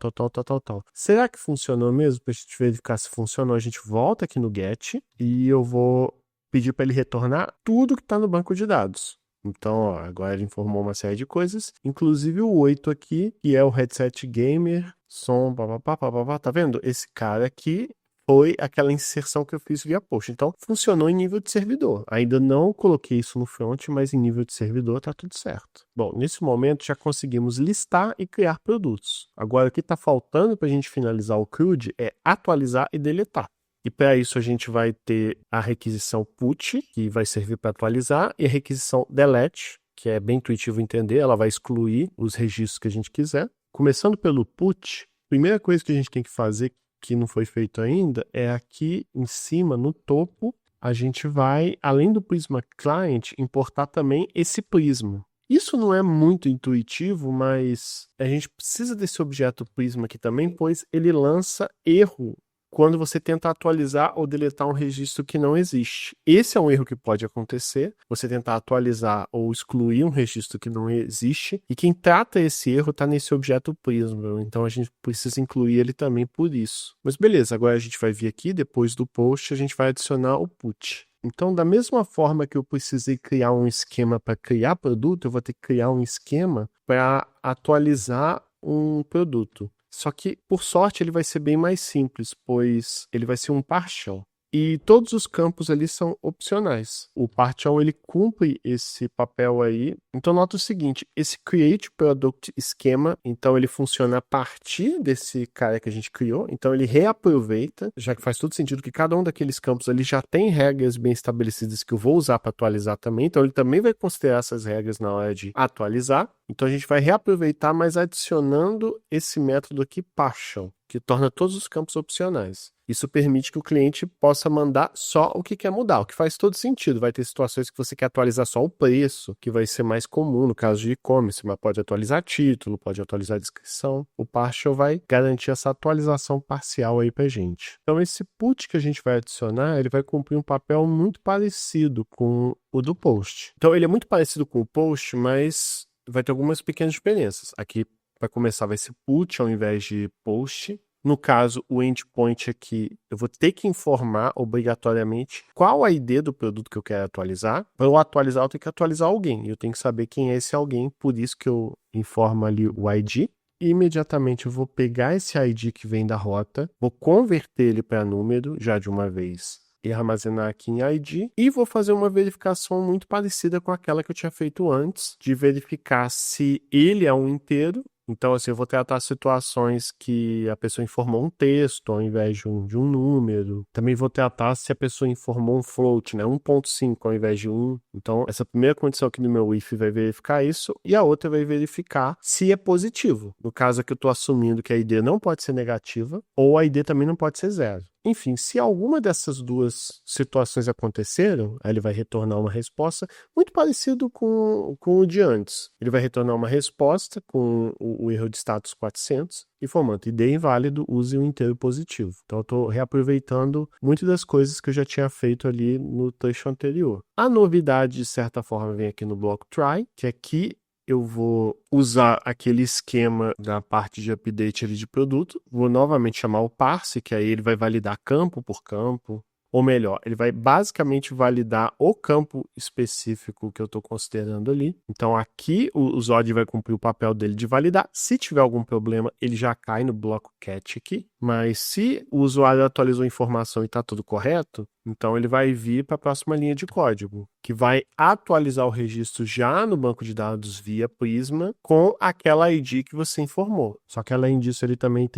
Será que funcionou mesmo? Para a gente verificar se funcionou, a gente volta aqui no get e eu vou pedir para ele retornar tudo que está no banco de dados. Então, ó, agora ele informou uma série de coisas, inclusive o 8 aqui, que é o headset gamer, som, papapá, tá vendo? Esse cara aqui foi aquela inserção que eu fiz via post. Então, funcionou em nível de servidor. Ainda não coloquei isso no front, mas em nível de servidor tá tudo certo. Bom, nesse momento já conseguimos listar e criar produtos. Agora, o que está faltando para a gente finalizar o CRUD é atualizar e deletar. E para isso a gente vai ter a requisição put, que vai servir para atualizar, e a requisição delete, que é bem intuitivo entender, ela vai excluir os registros que a gente quiser. Começando pelo put, a primeira coisa que a gente tem que fazer, que não foi feito ainda, é aqui em cima, no topo, a gente vai, além do Prisma Client, importar também esse Prisma. Isso não é muito intuitivo, mas a gente precisa desse objeto Prisma aqui também, pois ele lança erro quando você tenta atualizar ou deletar um registro que não existe. Esse é um erro que pode acontecer, você tentar atualizar ou excluir um registro que não existe, e quem trata esse erro está nesse objeto Prisma, então a gente precisa incluir ele também por isso. Mas beleza, agora a gente vai vir aqui, depois do post, a gente vai adicionar o put. Então, da mesma forma que eu precisei criar um esquema para criar produto, eu vou ter que criar um esquema para atualizar um produto. Só que, por sorte, ele vai ser bem mais simples, pois ele vai ser um partial. E todos os campos ali são opcionais. O partial, ele cumpre esse papel aí. Então, nota o seguinte, esse create product esquema, então ele funciona a partir desse cara que a gente criou. Então, ele reaproveita, já que faz todo sentido que cada um daqueles campos ali já tem regras bem estabelecidas que eu vou usar para atualizar também. Então, ele também vai considerar essas regras na hora de atualizar. Então, a gente vai reaproveitar, mas adicionando esse método aqui, partial, que torna todos os campos opcionais. Isso permite que o cliente possa mandar só o que quer mudar, o que faz todo sentido. Vai ter situações que você quer atualizar só o preço, que vai ser mais comum no caso de e-commerce, mas pode atualizar título, pode atualizar a descrição. O partial vai garantir essa atualização parcial aí pra gente. Então esse put que a gente vai adicionar, ele vai cumprir um papel muito parecido com o do post. Então ele é muito parecido com o post, mas vai ter algumas pequenas diferenças. Aqui, para começar, vai ser put ao invés de post. No caso, o endpoint aqui, eu vou ter que informar obrigatoriamente qual a ID do produto que eu quero atualizar. Para eu atualizar, eu tenho que atualizar alguém. Eu tenho que saber quem é esse alguém, por isso que eu informo ali o ID. E imediatamente eu vou pegar esse ID que vem da rota, vou converter ele para número já de uma vez e armazenar aqui em ID, e vou fazer uma verificação muito parecida com aquela que eu tinha feito antes, de verificar se ele é um inteiro. Então, assim, eu vou tratar situações que a pessoa informou um texto ao invés de um número. Também vou tratar se a pessoa informou um float, né? 1.5 ao invés de 1. Então, essa primeira condição aqui do meu if vai verificar isso, e a outra vai verificar se é positivo. No caso aqui, eu estou assumindo que a ID não pode ser negativa, ou a ID também não pode ser zero. Enfim, se alguma dessas duas situações aconteceram, aí ele vai retornar uma resposta muito parecido com o de antes. Ele vai retornar uma resposta com o erro de status 400, informando ID inválido, use o inteiro positivo. Então, eu estou reaproveitando muitas das coisas que eu já tinha feito ali no trecho anterior. A novidade, de certa forma, vem aqui no bloco try, que aqui eu vou usar aquele esquema da parte de update ali de produto, vou novamente chamar o parse, que aí ele vai validar campo por campo, ou melhor, ele vai basicamente validar o campo específico que eu estou considerando ali. Então aqui o Zod vai cumprir o papel dele de validar. Se tiver algum problema, ele já cai no bloco catch aqui. Mas se o usuário atualizou a informação e está tudo correto, então ele vai vir para a próxima linha de código, que vai atualizar o registro já no banco de dados via Prisma com aquela ID que você informou. Só que além disso, ele também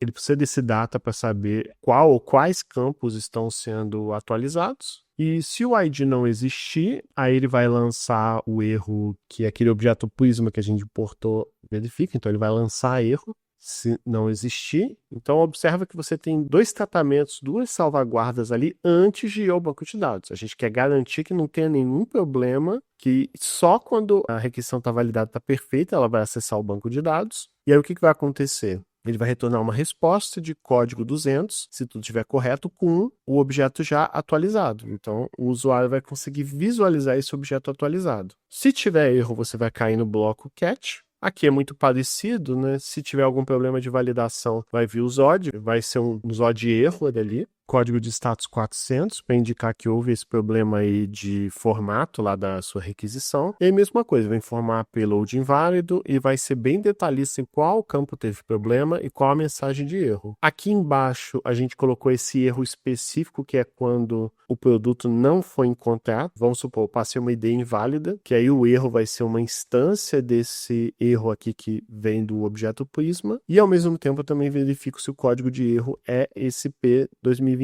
ele precisa desse data para saber qual ou quais campos estão sendo atualizados. E se o ID não existir, aí ele vai lançar o erro que aquele objeto Prisma que a gente importou verifica. Então ele vai lançar erro. Se não existir, então observa que você tem dois tratamentos, duas salvaguardas ali antes de ir ao banco de dados. A gente quer garantir que não tenha nenhum problema, que só quando a requisição está validada, está perfeita, ela vai acessar o banco de dados. E aí o que vai acontecer? Ele vai retornar uma resposta de código 200, se tudo estiver correto, com o objeto já atualizado. Então, o usuário vai conseguir visualizar esse objeto atualizado. Se tiver erro, você vai cair no bloco catch. Aqui é muito parecido, né? Se tiver algum problema de validação, vai vir o Zod, vai ser um Zod erro ali. Código de status 400 para indicar que houve esse problema aí de formato lá da sua requisição. E a mesma coisa, vai informar payload inválido e vai ser bem detalhista em qual campo teve problema e qual a mensagem de erro. Aqui embaixo a gente colocou esse erro específico, que é quando o produto não foi encontrado. Vamos supor, eu passei uma ID inválida, que aí o erro vai ser uma instância desse erro aqui que vem do objeto Prisma. E ao mesmo tempo eu também verifico se o código de erro é esse P2025,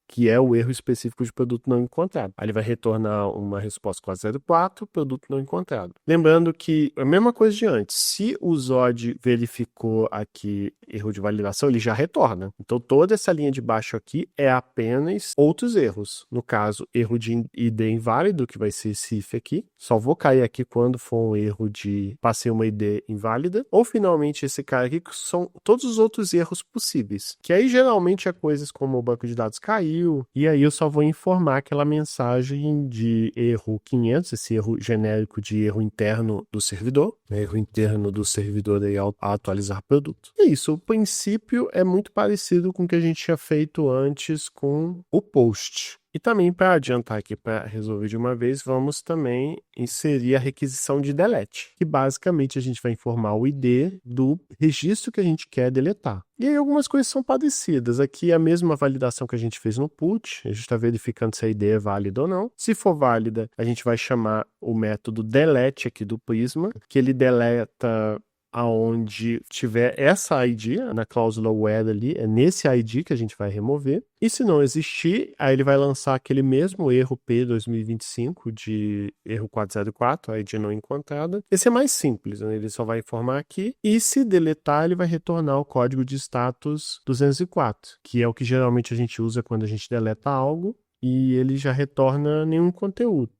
que é o erro específico de produto não encontrado. Aí ele vai retornar uma resposta 404, produto não encontrado. Lembrando que a mesma coisa de antes, se o Zod verificou aqui erro de validação, ele já retorna. Então toda essa linha de baixo aqui é apenas outros erros. No caso, erro de ID inválido, que vai ser esse if aqui. Só vou cair aqui quando for um erro de passei uma ID inválida. Ou finalmente esse cara aqui, que são todos os outros erros possíveis. Que aí geralmente é coisas como o banco de dados caiu, e aí eu só vou informar aquela mensagem de erro 500, esse erro genérico de erro interno do servidor, né, erro interno do servidor aí ao atualizar produto. E isso, o princípio é muito parecido com o que a gente tinha feito antes com o post. E também, para adiantar aqui, para resolver de uma vez, vamos também inserir a requisição de delete, que basicamente a gente vai informar o ID do registro que a gente quer deletar. E aí algumas coisas são parecidas. Aqui é a mesma validação que a gente fez no put, a gente está verificando se a ID é válida ou não. Se for válida, a gente vai chamar o método delete aqui do Prisma, que ele deleta aonde tiver essa ID, na cláusula where ali, é nesse ID que a gente vai remover. E se não existir, aí ele vai lançar aquele mesmo erro P2025 de erro 404, a ID não encontrada. Esse é mais simples, né? Ele só vai informar aqui. E se deletar, ele vai retornar o código de status 204, que é o que geralmente a gente usa quando a gente deleta algo, e ele já retorna nenhum conteúdo.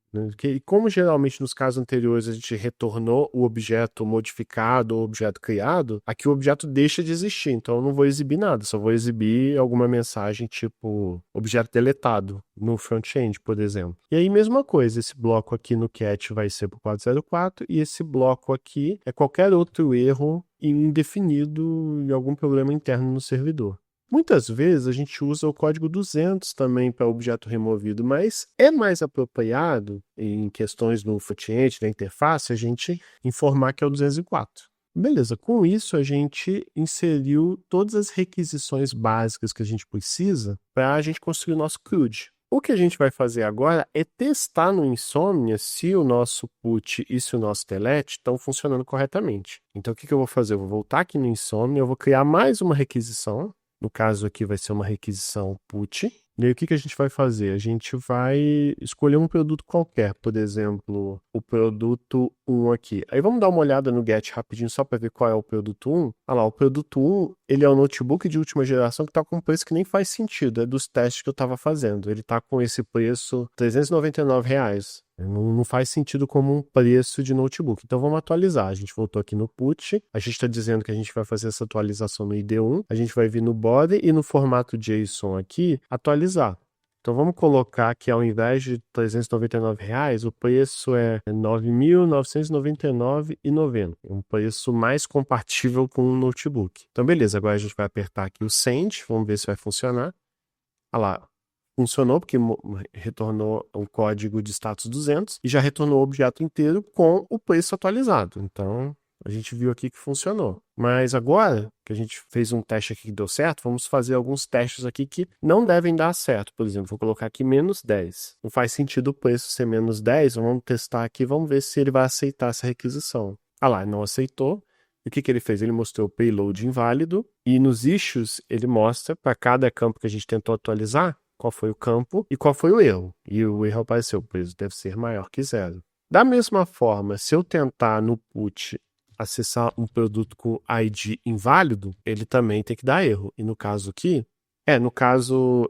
E como geralmente nos casos anteriores a gente retornou o objeto modificado ou objeto criado, aqui o objeto deixa de existir, então eu não vou exibir nada, só vou exibir alguma mensagem tipo objeto deletado no front-end, por exemplo. E aí mesma coisa, esse bloco aqui no catch vai ser para o 404 e esse bloco aqui é qualquer outro erro indefinido e algum problema interno no servidor. Muitas vezes a gente usa o código 200 também para objeto removido, mas é mais apropriado em questões no front-end, na interface, a gente informar que é o 204. Beleza, com isso a gente inseriu todas as requisições básicas que a gente precisa para a gente construir o nosso CRUD. O que a gente vai fazer agora é testar no Insomnia se o nosso put e se o nosso delete estão funcionando corretamente. Então o que eu vou fazer? Eu vou voltar aqui no Insomnia, eu vou criar mais uma requisição. No caso aqui vai ser uma requisição put. E aí o que a gente vai fazer? A gente vai escolher um produto qualquer, por exemplo, o produto 1 aqui. Aí vamos dar uma olhada no get rapidinho só para ver qual é o produto 1. Olha lá, o produto 1, ele é um notebook de última geração que está com um preço que nem faz sentido, é dos testes que eu estava fazendo. Ele está com esse preço R$ 399. Não faz sentido como um preço de notebook. Então vamos atualizar. A gente voltou aqui no put. A gente está dizendo que a gente vai fazer essa atualização no ID1. A gente vai vir no body e no formato JSON aqui, atualizar. Então vamos colocar que ao invés de R$ 399, o preço é R$ 9.999,90. Um preço mais compatível com um notebook. Então beleza, agora a gente vai apertar aqui o send. Vamos ver se vai funcionar. Olha lá. Funcionou porque retornou o código de status 200 e já retornou o objeto inteiro com o preço atualizado. Então, a gente viu aqui que funcionou. Mas agora que a gente fez um teste aqui que deu certo, vamos fazer alguns testes aqui que não devem dar certo. Por exemplo, vou colocar aqui menos 10. Não faz sentido o preço ser menos 10. Vamos testar aqui, vamos ver se ele vai aceitar essa requisição. Ah lá, não aceitou. E o que ele fez? Ele mostrou o payload inválido e nos issues ele mostra para cada campo que a gente tentou atualizar qual foi o campo e qual foi o erro. E o erro apareceu, o preço deve ser maior que 0. Da mesma forma, se eu tentar no put acessar um produto com ID inválido, ele também tem que dar erro. E no caso aqui,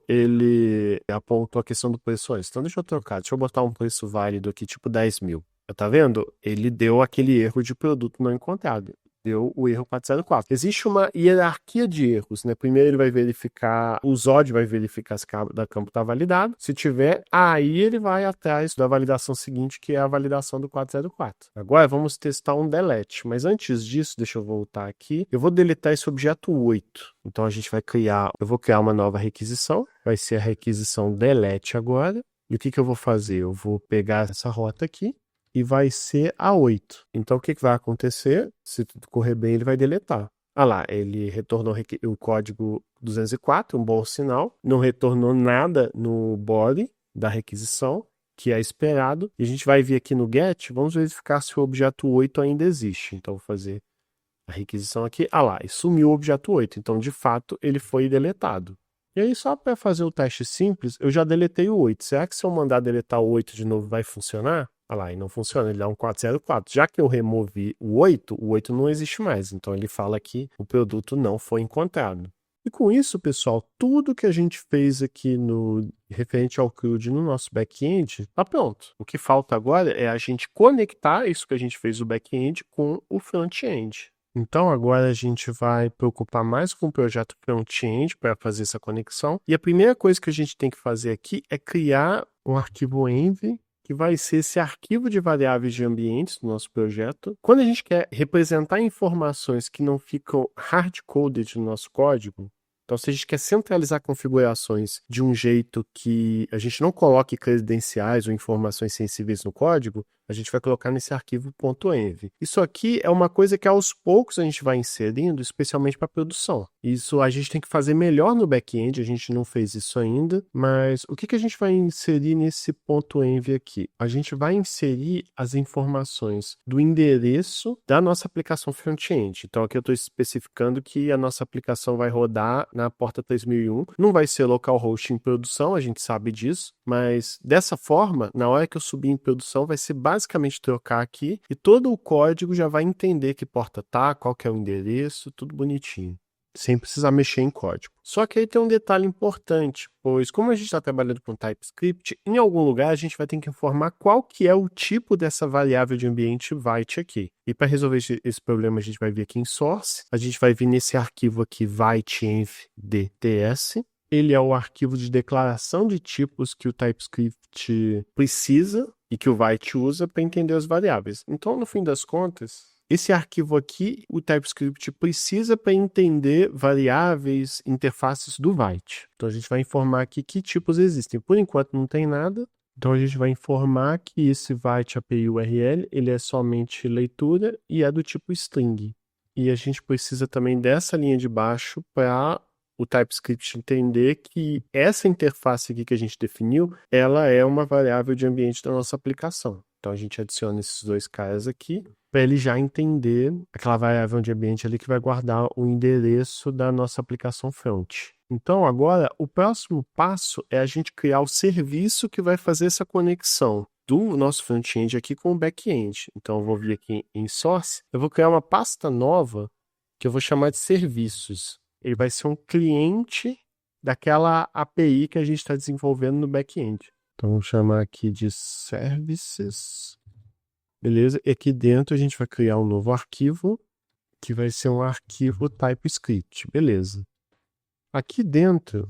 ele apontou a questão do preço antes. Então deixa eu trocar, deixa eu botar um preço válido aqui, tipo 10 mil. Tá vendo? Ele deu aquele erro de produto não encontrado. Deu o erro 404. Existe uma hierarquia de erros, né? Primeiro ele vai verificar, o ZOD vai verificar se cada campo está validado. Se tiver, aí ele vai atrás da validação seguinte, que é a validação do 404. Agora vamos testar um delete, mas antes disso, deixa eu voltar aqui. Eu vou deletar esse objeto 8. Então a gente vai eu vou criar uma nova requisição, vai ser a requisição delete agora. E o que eu vou fazer? Eu vou pegar essa rota aqui e vai ser a 8. Então, o que vai acontecer? Se tudo correr bem, ele vai deletar. Ah lá, ele retornou o código 204, um bom sinal. Não retornou nada no body da requisição, que é esperado. E a gente vai vir aqui no get, vamos verificar se o objeto 8 ainda existe. Então, vou fazer a requisição aqui. Ah lá, e sumiu o objeto 8. Então, de fato, ele foi deletado. E aí, só para fazer o teste simples, eu já deletei o 8. Será que se eu mandar deletar o 8 de novo vai funcionar? Olha lá, e não funciona, ele dá um 404. Já que eu removi o 8 não existe mais. Então ele fala que o produto não foi encontrado. E com isso, pessoal, tudo que a gente fez aqui no referente ao CRUD no nosso back-end está pronto. O que falta agora é a gente conectar isso que a gente fez no back-end com o front-end. Então agora a gente vai preocupar mais com o projeto front-end para fazer essa conexão. E a primeira coisa que a gente tem que fazer aqui é criar um arquivo env, que vai ser esse arquivo de variáveis de ambientes do nosso projeto. Quando a gente quer representar informações que não ficam hard-coded no nosso código, então se a gente quer centralizar configurações de um jeito que a gente não coloque credenciais ou informações sensíveis no código, a gente vai colocar nesse arquivo .env. Isso aqui é uma coisa que aos poucos a gente vai inserindo, especialmente para produção. Isso a gente tem que fazer melhor no back-end, a gente não fez isso ainda, mas o que a gente vai inserir nesse .env aqui? A gente vai inserir as informações do endereço da nossa aplicação front-end. Então aqui eu estou especificando que a nossa aplicação vai rodar na porta 3001, não vai ser localhost em produção, a gente sabe disso, mas dessa forma, na hora que eu subir em produção, vai ser basicamente trocar aqui e todo o código já vai entender que porta tá, qual que é o endereço, tudo bonitinho, sem precisar mexer em código. Só que aí tem um detalhe importante, pois como a gente está trabalhando com TypeScript, em algum lugar a gente vai ter que informar qual que é o tipo dessa variável de ambiente Vite aqui. E para resolver esse problema, a gente vai vir aqui em Source, a gente vai vir nesse arquivo aqui, vite-env-dts. Ele é o arquivo de declaração de tipos que o TypeScript precisa e que o Vite usa para entender as variáveis. Então, no fim das contas, Esse arquivo aqui, o TypeScript precisa para entender variáveis, interfaces do Vite. Então, a gente vai informar aqui que tipos existem. Por enquanto, não tem nada. Então, a gente vai informar que esse Vite API URL, ele é somente leitura e é do tipo string. E a gente precisa também dessa linha de baixo para o TypeScript entender que essa interface aqui que a gente definiu, ela é uma variável de ambiente da nossa aplicação. Então, a gente adiciona esses dois caras aqui para ele já entender aquela variável de ambiente ali que vai guardar o endereço da nossa aplicação front. Então, agora, o próximo passo é a gente criar o serviço que vai fazer essa conexão do nosso front-end aqui com o back-end. Então, eu vou vir aqui em Source, eu vou criar uma pasta nova que eu vou chamar de serviços. Ele vai ser um cliente daquela API que a gente está desenvolvendo no back-end. Então, vamos chamar aqui de Services. Beleza? E aqui dentro a gente vai criar um novo arquivo, que vai ser um arquivo TypeScript. Beleza. Aqui dentro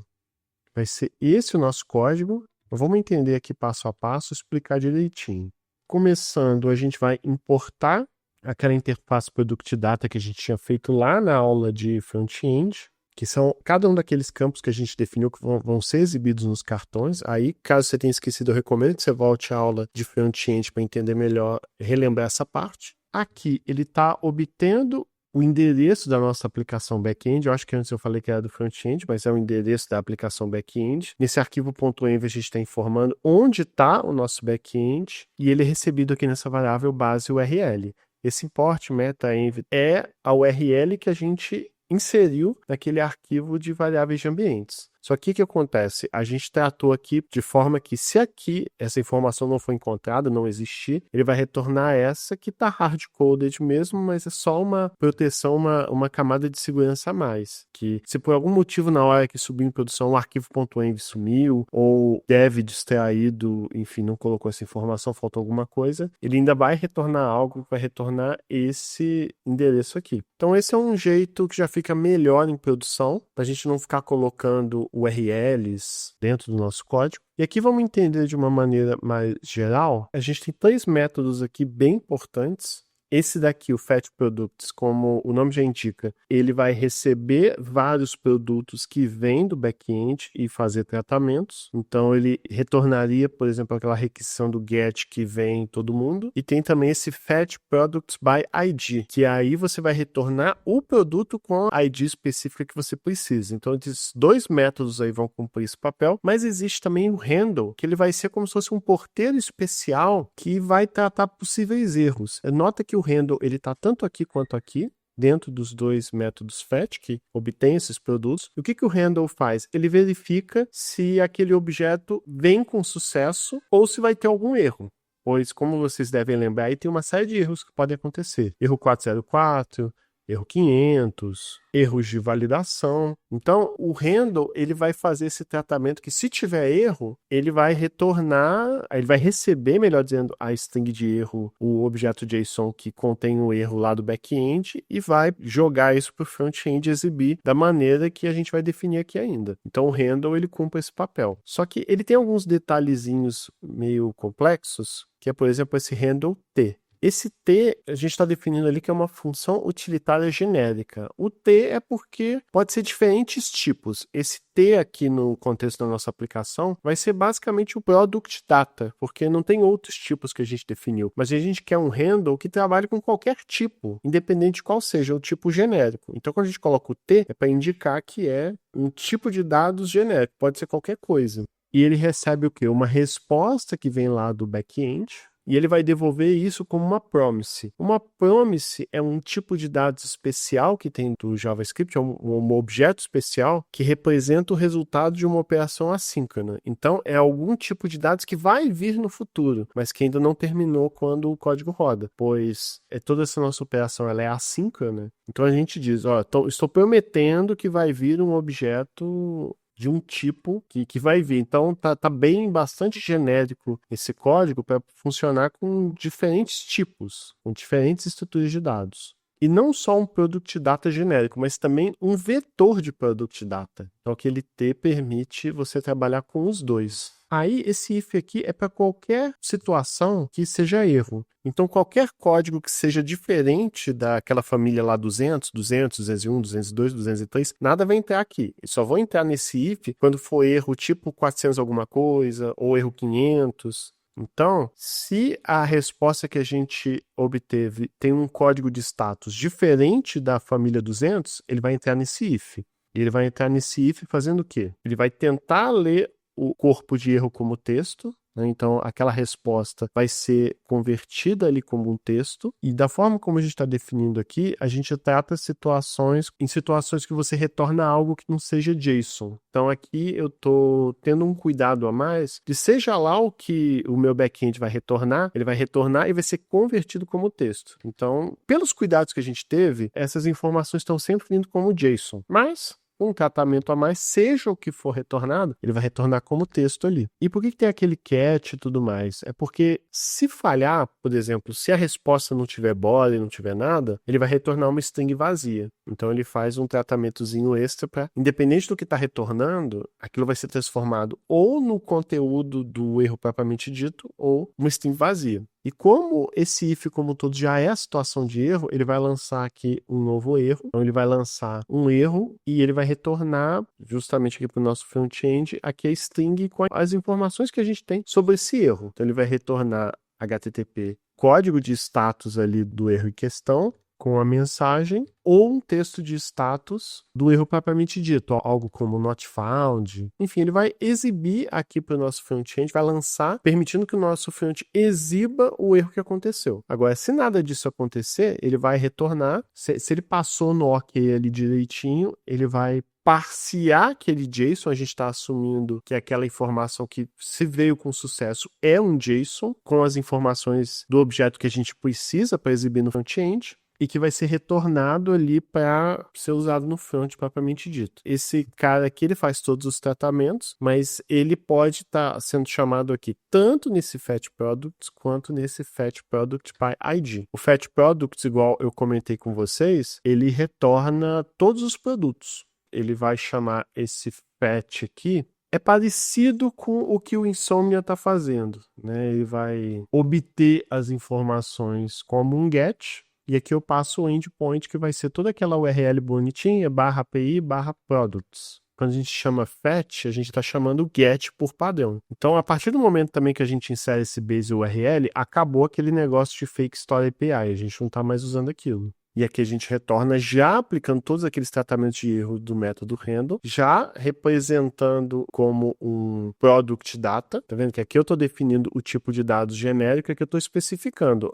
vai ser esse o nosso código. Vamos entender aqui passo a passo, explicar direitinho. Começando, a gente vai importar aquela interface Product Data que a gente tinha feito lá na aula de front-end, que são cada um daqueles campos que a gente definiu que vão ser exibidos nos cartões. Aí, caso você tenha esquecido, eu recomendo que você volte à aula de front-end para entender melhor, relembrar essa parte. Aqui, ele está obtendo o endereço da nossa aplicação back-end. Eu acho que antes eu falei que era do front-end, mas é o endereço da aplicação back-end. Nesse arquivo .env a gente está informando onde está o nosso back-end e ele é recebido aqui nessa variável base URL. Esse import meta-env é a URL que a gente inseriu naquele arquivo de variáveis de ambientes. Só que o que acontece? A gente tratou aqui de forma que se aqui essa informação não for encontrada, não existir, ele vai retornar essa que está hard-coded mesmo, mas é só uma proteção, uma camada de segurança a mais. Que se por algum motivo na hora que subiu em produção o arquivo .env sumiu, ou dev distraído, enfim, não colocou essa informação, faltou alguma coisa, ele ainda vai retornar algo, vai retornar esse endereço aqui. Então esse é um jeito que já fica melhor em produção, para a gente não ficar colocando URLs dentro do nosso código. E aqui vamos entender de uma maneira mais geral. A gente tem 3 métodos aqui bem importantes. Esse daqui, o Fetch Products, como o nome já indica, ele vai receber vários produtos que vêm do back-end e fazer tratamentos. Então, ele retornaria, por exemplo, aquela requisição do get que vem todo mundo. E tem também esse Fetch Products by ID, que aí você vai retornar o produto com a ID específica que você precisa. Então, esses 2 métodos aí vão cumprir esse papel. Mas existe também o handle, que ele vai ser como se fosse um porteiro especial que vai tratar possíveis erros. Nota que o handle ele está tanto aqui quanto aqui, dentro dos 2 métodos fetch, que obtém esses produtos. E o que o handle faz? Ele verifica se aquele objeto vem com sucesso ou se vai ter algum erro. Pois, como vocês devem lembrar, aí tem uma série de erros que podem acontecer. Erro 404, erro 500, erros de validação. Então, o handle ele vai fazer esse tratamento que, se tiver erro, ele vai retornar, ele vai receber, melhor dizendo, a string de erro, o objeto JSON que contém o erro lá do back-end e vai jogar isso para o front-end exibir da maneira que a gente vai definir aqui ainda. Então, o handle ele cumpre esse papel. Só que ele tem alguns detalhezinhos meio complexos, que é, por exemplo, esse handle T. Esse T, a gente está definindo ali que é uma função utilitária genérica. O T é porque pode ser diferentes tipos. Esse T aqui no contexto da nossa aplicação vai ser basicamente o Product Data, porque não tem outros tipos que a gente definiu. Mas a gente quer um handle que trabalhe com qualquer tipo, independente de qual seja o tipo genérico. Então, quando a gente coloca o T, é para indicar que é um tipo de dados genérico, pode ser qualquer coisa. E ele recebe o quê? Uma resposta que vem lá do back-end, e ele vai devolver isso como uma promise. Uma promise é um tipo de dados especial que tem do JavaScript, é um objeto especial que representa o resultado de uma operação assíncrona. Então, é algum tipo de dados que vai vir no futuro, mas que ainda não terminou quando o código roda, pois toda essa nossa operação ela é assíncrona. Então, a gente diz, estou prometendo que vai vir um objeto de um tipo que vai vir. Então, tá bem bastante genérico esse código para funcionar com diferentes tipos, com diferentes estruturas de dados. E não só um Product Data genérico, mas também um vetor de Product Data. Então, aquele T permite você trabalhar com os dois. Aí, esse if aqui é para qualquer situação que seja erro. Então, qualquer código que seja diferente daquela família lá 200, 201, 202, 203, nada vai entrar aqui. Eu só vou entrar nesse if quando for erro tipo 400 alguma coisa, ou erro 500. Então, se a resposta que a gente obteve tem um código de status diferente da família 200, ele vai entrar nesse if. E ele vai entrar nesse if fazendo o quê? Ele vai tentar ler o corpo de erro como texto, né? Então, aquela resposta vai ser convertida ali como um texto, e da forma como a gente está definindo aqui, a gente trata em situações que você retorna algo que não seja JSON. Então, aqui eu estou tendo um cuidado a mais de seja lá o que o meu back-end vai retornar, ele vai retornar e vai ser convertido como texto. Então, pelos cuidados que a gente teve, essas informações estão sempre vindo como JSON. Mas um tratamento a mais, seja o que for retornado, ele vai retornar como texto ali. E por que tem aquele catch e tudo mais? É porque se falhar, por exemplo, se a resposta não tiver body, não tiver nada, ele vai retornar uma string vazia. Então ele faz um tratamentozinho extra para, independente do que está retornando, aquilo vai ser transformado ou no conteúdo do erro propriamente dito, ou uma string vazia. E como esse if como um todo já é a situação de erro, ele vai lançar aqui um novo erro. Então ele vai lançar um erro e ele vai retornar justamente aqui para o nosso front-end aqui a string com as informações que a gente tem sobre esse erro. Então ele vai retornar HTTP código de status ali do erro em questão, com a mensagem, ou um texto de status do erro propriamente dito, algo como not found. Enfim, ele vai exibir aqui para o nosso front-end, vai lançar, permitindo que o nosso front exiba o erro que aconteceu. Agora, se nada disso acontecer, ele vai retornar, se ele passou no OK ali direitinho, ele vai parsear aquele JSON, a gente está assumindo que aquela informação que se veio com sucesso é um JSON, com as informações do objeto que a gente precisa para exibir no front-end, e que vai ser retornado ali para ser usado no front propriamente dito. Esse cara aqui, ele faz todos os tratamentos, mas ele pode estar sendo chamado aqui tanto nesse fetch products quanto nesse fetch product by ID. O fetch products, igual eu comentei com vocês, ele retorna todos os produtos. Ele vai chamar esse fetch aqui, é parecido com o que o Insomnia está fazendo, né? Ele vai obter as informações como um get, e aqui eu passo o endpoint, que vai ser toda aquela URL bonitinha, /API, /products. Quando a gente chama fetch, a gente está chamando get por padrão. Então, a partir do momento também que a gente insere esse base URL, acabou aquele negócio de fake story API, a gente não está mais usando aquilo. E aqui a gente retorna já aplicando todos aqueles tratamentos de erro do método handle, já representando como um product data. Tá vendo que aqui eu estou definindo o tipo de dados genérico, que eu estou especificando.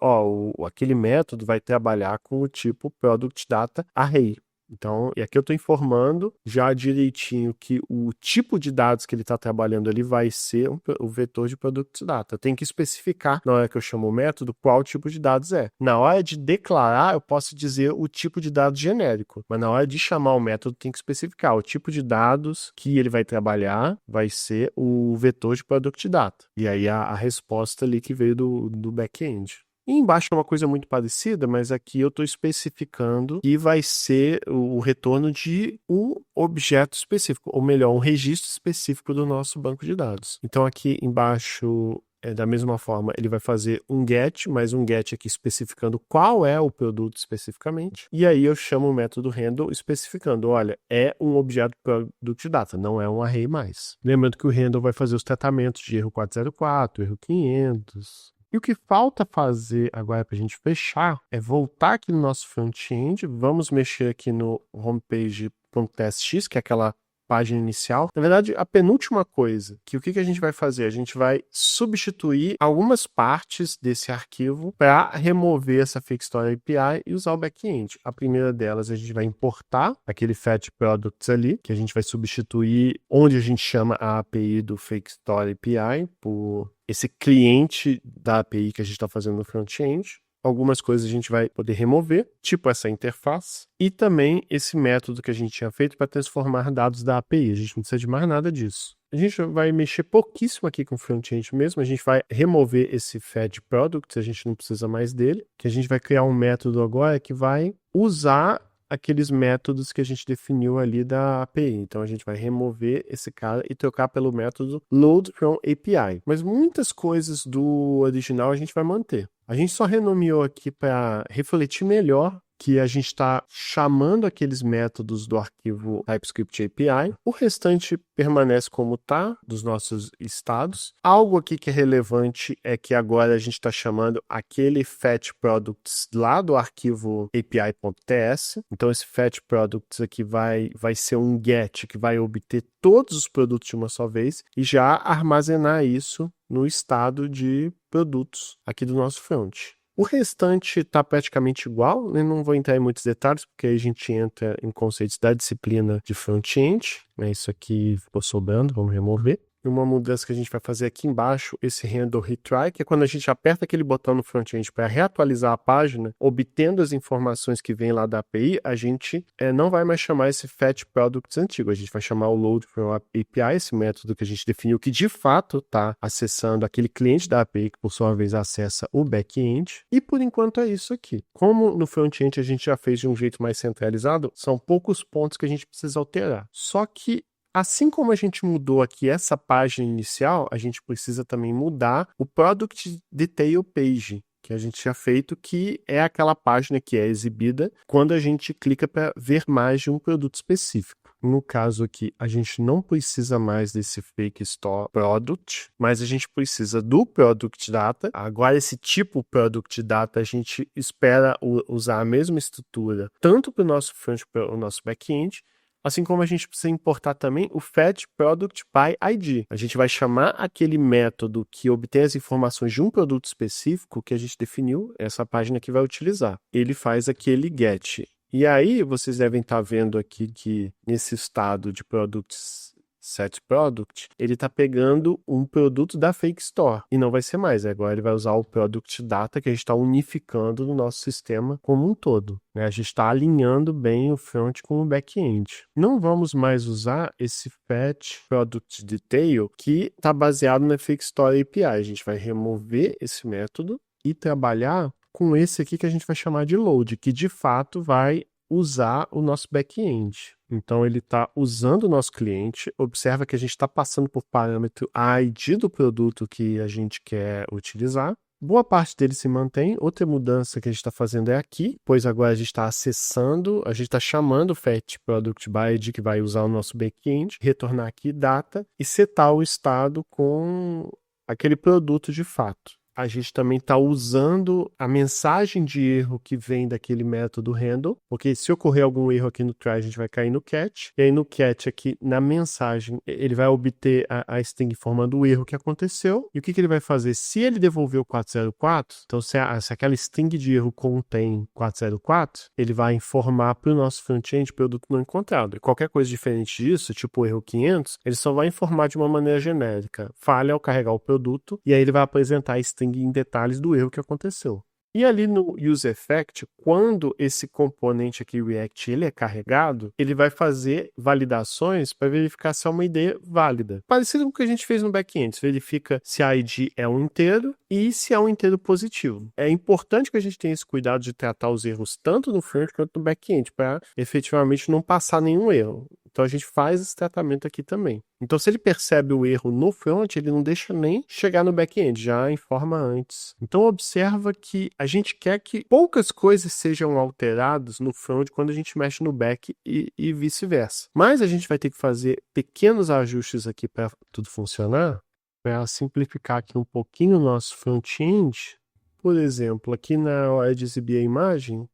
Aquele método vai trabalhar com o tipo product data array. Então, e aqui eu estou informando já direitinho que o tipo de dados que ele está trabalhando ali vai ser o vetor de product data. Eu tenho que especificar, na hora que eu chamo o método, qual tipo de dados é. Na hora de declarar, eu posso dizer o tipo de dado genérico, mas na hora de chamar o método, tem que especificar o tipo de dados que ele vai trabalhar, vai ser o vetor de product data. E aí a resposta ali que veio do back-end. E embaixo é uma coisa muito parecida, mas aqui eu estou especificando que vai ser o retorno de um objeto específico, ou melhor, um registro específico do nosso banco de dados. Então aqui embaixo, da mesma forma, ele vai fazer um get, mais um get aqui especificando qual é o produto especificamente. E aí eu chamo o método handle especificando, olha, é um objeto product data, não é um array mais. Lembrando que o handle vai fazer os tratamentos de erro 404, erro 500... E o que falta fazer agora para a gente fechar é voltar aqui no nosso front-end, vamos mexer aqui no homepage.testx, que é aquela página inicial. Na verdade, a penúltima coisa, que o que a gente vai fazer? A gente vai substituir algumas partes desse arquivo para remover essa fake story API e usar o back-end. A primeira delas, a gente vai importar aquele fetch products ali, que a gente vai substituir onde a gente chama a API do fake story API por esse cliente da API que a gente está fazendo no front-end. Algumas coisas a gente vai poder remover, tipo essa interface, e também esse método que a gente tinha feito para transformar dados da API. A gente não precisa de mais nada disso. A gente vai mexer pouquíssimo aqui com o front-end mesmo, a gente vai remover esse fetch product, a gente não precisa mais dele, que a gente vai criar um método agora que vai usar aqueles métodos que a gente definiu ali da API. Então, a gente vai remover esse cara e trocar pelo método load from API. Mas muitas coisas do original a gente vai manter. A gente só renomeou aqui para refletir melhor que a gente está chamando aqueles métodos do arquivo TypeScript API. O restante permanece como está, dos nossos estados. Algo aqui que é relevante é que agora a gente está chamando aquele fetch products lá do arquivo api.ts. Então, esse fetch products aqui vai ser um get que vai obter todos os produtos de uma só vez e já armazenar isso no estado de produtos aqui do nosso front. O restante está praticamente igual, né? Não vou entrar em muitos detalhes, porque aí a gente entra em conceitos da disciplina de front-end. Isso aqui ficou sobrando, vamos remover. E uma mudança que a gente vai fazer aqui embaixo, esse handle retry, que é quando a gente aperta aquele botão no front-end para reatualizar a página, obtendo as informações que vêm lá da API, a gente não vai mais chamar esse fetch products antigo, a gente vai chamar o load from API, esse método que a gente definiu que de fato está acessando aquele cliente da API, que por sua vez acessa o back-end. E por enquanto é isso aqui. Como no front-end a gente já fez de um jeito mais centralizado, são poucos pontos que a gente precisa alterar. Só que assim como a gente mudou aqui essa página inicial, a gente precisa também mudar o Product Detail Page, que a gente tinha feito, que é aquela página que é exibida quando a gente clica para ver mais de um produto específico. No caso aqui, a gente não precisa mais desse Fake Store Product, mas a gente precisa do Product Data. Agora, esse tipo Product Data, a gente espera usar a mesma estrutura, tanto para o nosso front como para o nosso back-end, assim como a gente precisa importar também o fetch product by ID. A gente vai chamar aquele método que obtém as informações de um produto específico que a gente definiu, essa página que vai utilizar. Ele faz aquele get. E aí, vocês devem estar vendo aqui que nesse estado de products set product, ele está pegando um produto da Fake Store e não vai ser mais. Agora ele vai usar o product data que a gente está unificando no nosso sistema como um todo, né? A gente está alinhando bem o front com o back-end. Não vamos mais usar esse fetch product detail que está baseado na Fake Store API. A gente vai remover esse método e trabalhar com esse aqui que a gente vai chamar de load, que de fato vai usar o nosso back-end. Então, ele está usando o nosso cliente, observa que a gente está passando por parâmetro a ID do produto que a gente quer utilizar. Boa parte dele se mantém. Outra mudança que a gente está fazendo é aqui, pois agora a gente está acessando, a gente está chamando o fetch product by ID, que vai usar o nosso back-end, retornar aqui data e setar o estado com aquele produto de fato. A gente também está usando a mensagem de erro que vem daquele método handle, porque se ocorrer algum erro aqui no try, a gente vai cair no catch, e aí no catch aqui, na mensagem, ele vai obter a string informando o erro que aconteceu, e o que ele vai fazer? Se ele devolver o 404, então se aquela string de erro contém 404, ele vai informar para o nosso front-end produto não encontrado. E qualquer coisa diferente disso, tipo o erro 500, ele só vai informar de uma maneira genérica, falha ao carregar o produto, e aí ele vai apresentar a string em detalhes do erro que aconteceu. E ali no useEffect, quando esse componente aqui React ele é carregado, ele vai fazer validações para verificar se é uma ID válida. Parecido com o que a gente fez no back-end, verifica se a ID é um inteiro e se é um inteiro positivo. É importante que a gente tenha esse cuidado de tratar os erros tanto no front quanto no back-end, para efetivamente não passar nenhum erro. Então a gente faz esse tratamento aqui também. Então se ele percebe o erro no front, ele não deixa nem chegar no back-end, já informa antes. Então observa que a gente quer que poucas coisas sejam alteradas no front quando a gente mexe no back e vice-versa. Mas a gente vai ter que fazer pequenos ajustes aqui para tudo funcionar, para simplificar aqui um pouquinho o nosso front-end. Por exemplo, aqui na hora de exibir a imagem,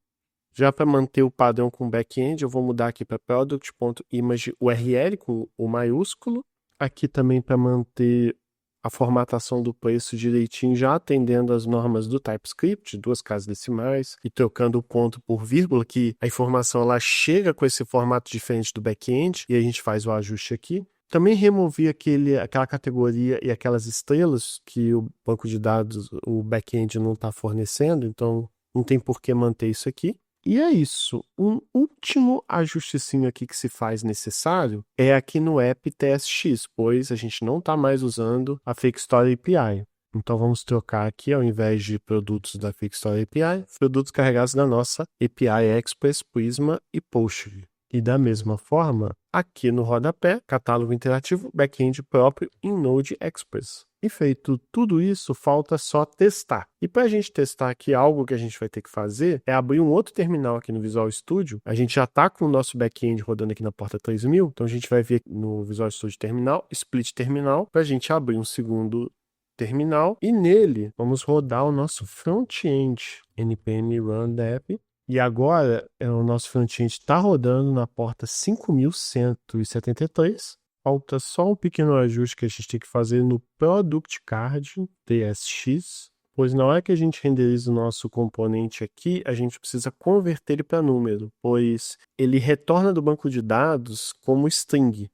já para manter o padrão com back-end, eu vou mudar aqui para product.imageURL com o maiúsculo. Aqui também para manter a formatação do preço direitinho, já atendendo as normas do TypeScript, 2 casas decimais, e trocando o ponto por vírgula, que a informação ela chega com esse formato diferente do back-end, e a gente faz o ajuste aqui. Também removi aquela categoria e aquelas estrelas que o banco de dados, o back-end não está fornecendo, então não tem por que manter isso aqui. E é isso. Um último ajustezinho aqui que se faz necessário é aqui no app TSX, pois a gente não está mais usando a Fake Store API. Então vamos trocar aqui, ao invés de produtos da Fixstory API, produtos carregados da nossa API Express, Prisma e Postgre. E da mesma forma, aqui no rodapé, catálogo interativo, back-end próprio em Node Express. E feito tudo isso, falta só testar. E para a gente testar aqui, algo que a gente vai ter que fazer é abrir um outro terminal aqui no Visual Studio. A gente já está com o nosso back-end rodando aqui na porta 3000, então a gente vai vir no Visual Studio Terminal, Split Terminal, para a gente abrir um segundo terminal e nele vamos rodar o nosso front-end npm run dev. E agora o nosso front-end está rodando na porta 5173. Falta só um pequeno ajuste que a gente tem que fazer no Product Card TSX, pois na hora que a gente renderiza o nosso componente aqui, a gente precisa converter ele para número, pois ele retorna do banco de dados como string.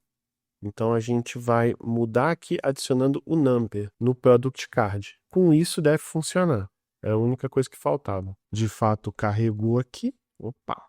Então a gente vai mudar aqui adicionando o number no Product Card. Com isso deve funcionar. É a única coisa que faltava. De fato, carregou aqui. Opa!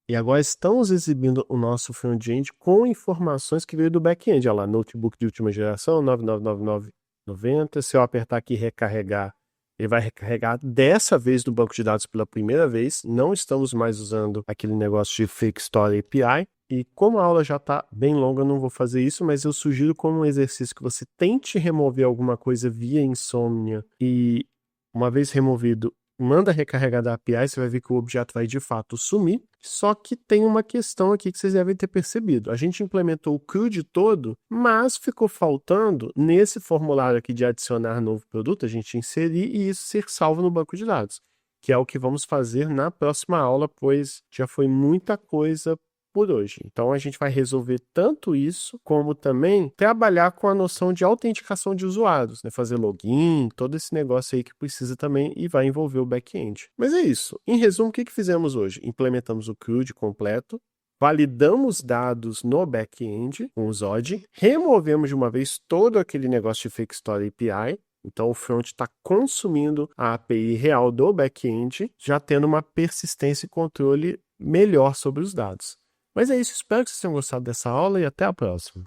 E agora estamos exibindo o nosso front-end com informações que veio do back-end. Olha lá, notebook de última geração, 99990. Se eu apertar aqui recarregar, ele vai recarregar dessa vez do banco de dados pela primeira vez. Não estamos mais usando aquele negócio de Fixstory API. E como a aula já está bem longa, eu não vou fazer isso, mas eu sugiro como um exercício que você tente remover alguma coisa via Insomnia e uma vez removido, manda recarregar da API, você vai ver que o objeto vai de fato sumir. Só que tem uma questão aqui que vocês devem ter percebido. A gente implementou o CRUD todo, mas ficou faltando nesse formulário aqui de adicionar novo produto, a gente inserir e isso ser salvo no banco de dados, que é o que vamos fazer na próxima aula, pois já foi muita coisa por hoje. Então a gente vai resolver tanto isso, como também trabalhar com a noção de autenticação de usuários, né? Fazer login, todo esse negócio aí que precisa também e vai envolver o back-end. Mas é isso. Em resumo, o que fizemos hoje? Implementamos o CRUD completo, validamos dados no back-end com o Zod, removemos de uma vez todo aquele negócio de Fixstory API. Então, o front está consumindo a API real do back-end, já tendo uma persistência e controle melhor sobre os dados. Mas é isso, espero que vocês tenham gostado dessa aula e até a próxima.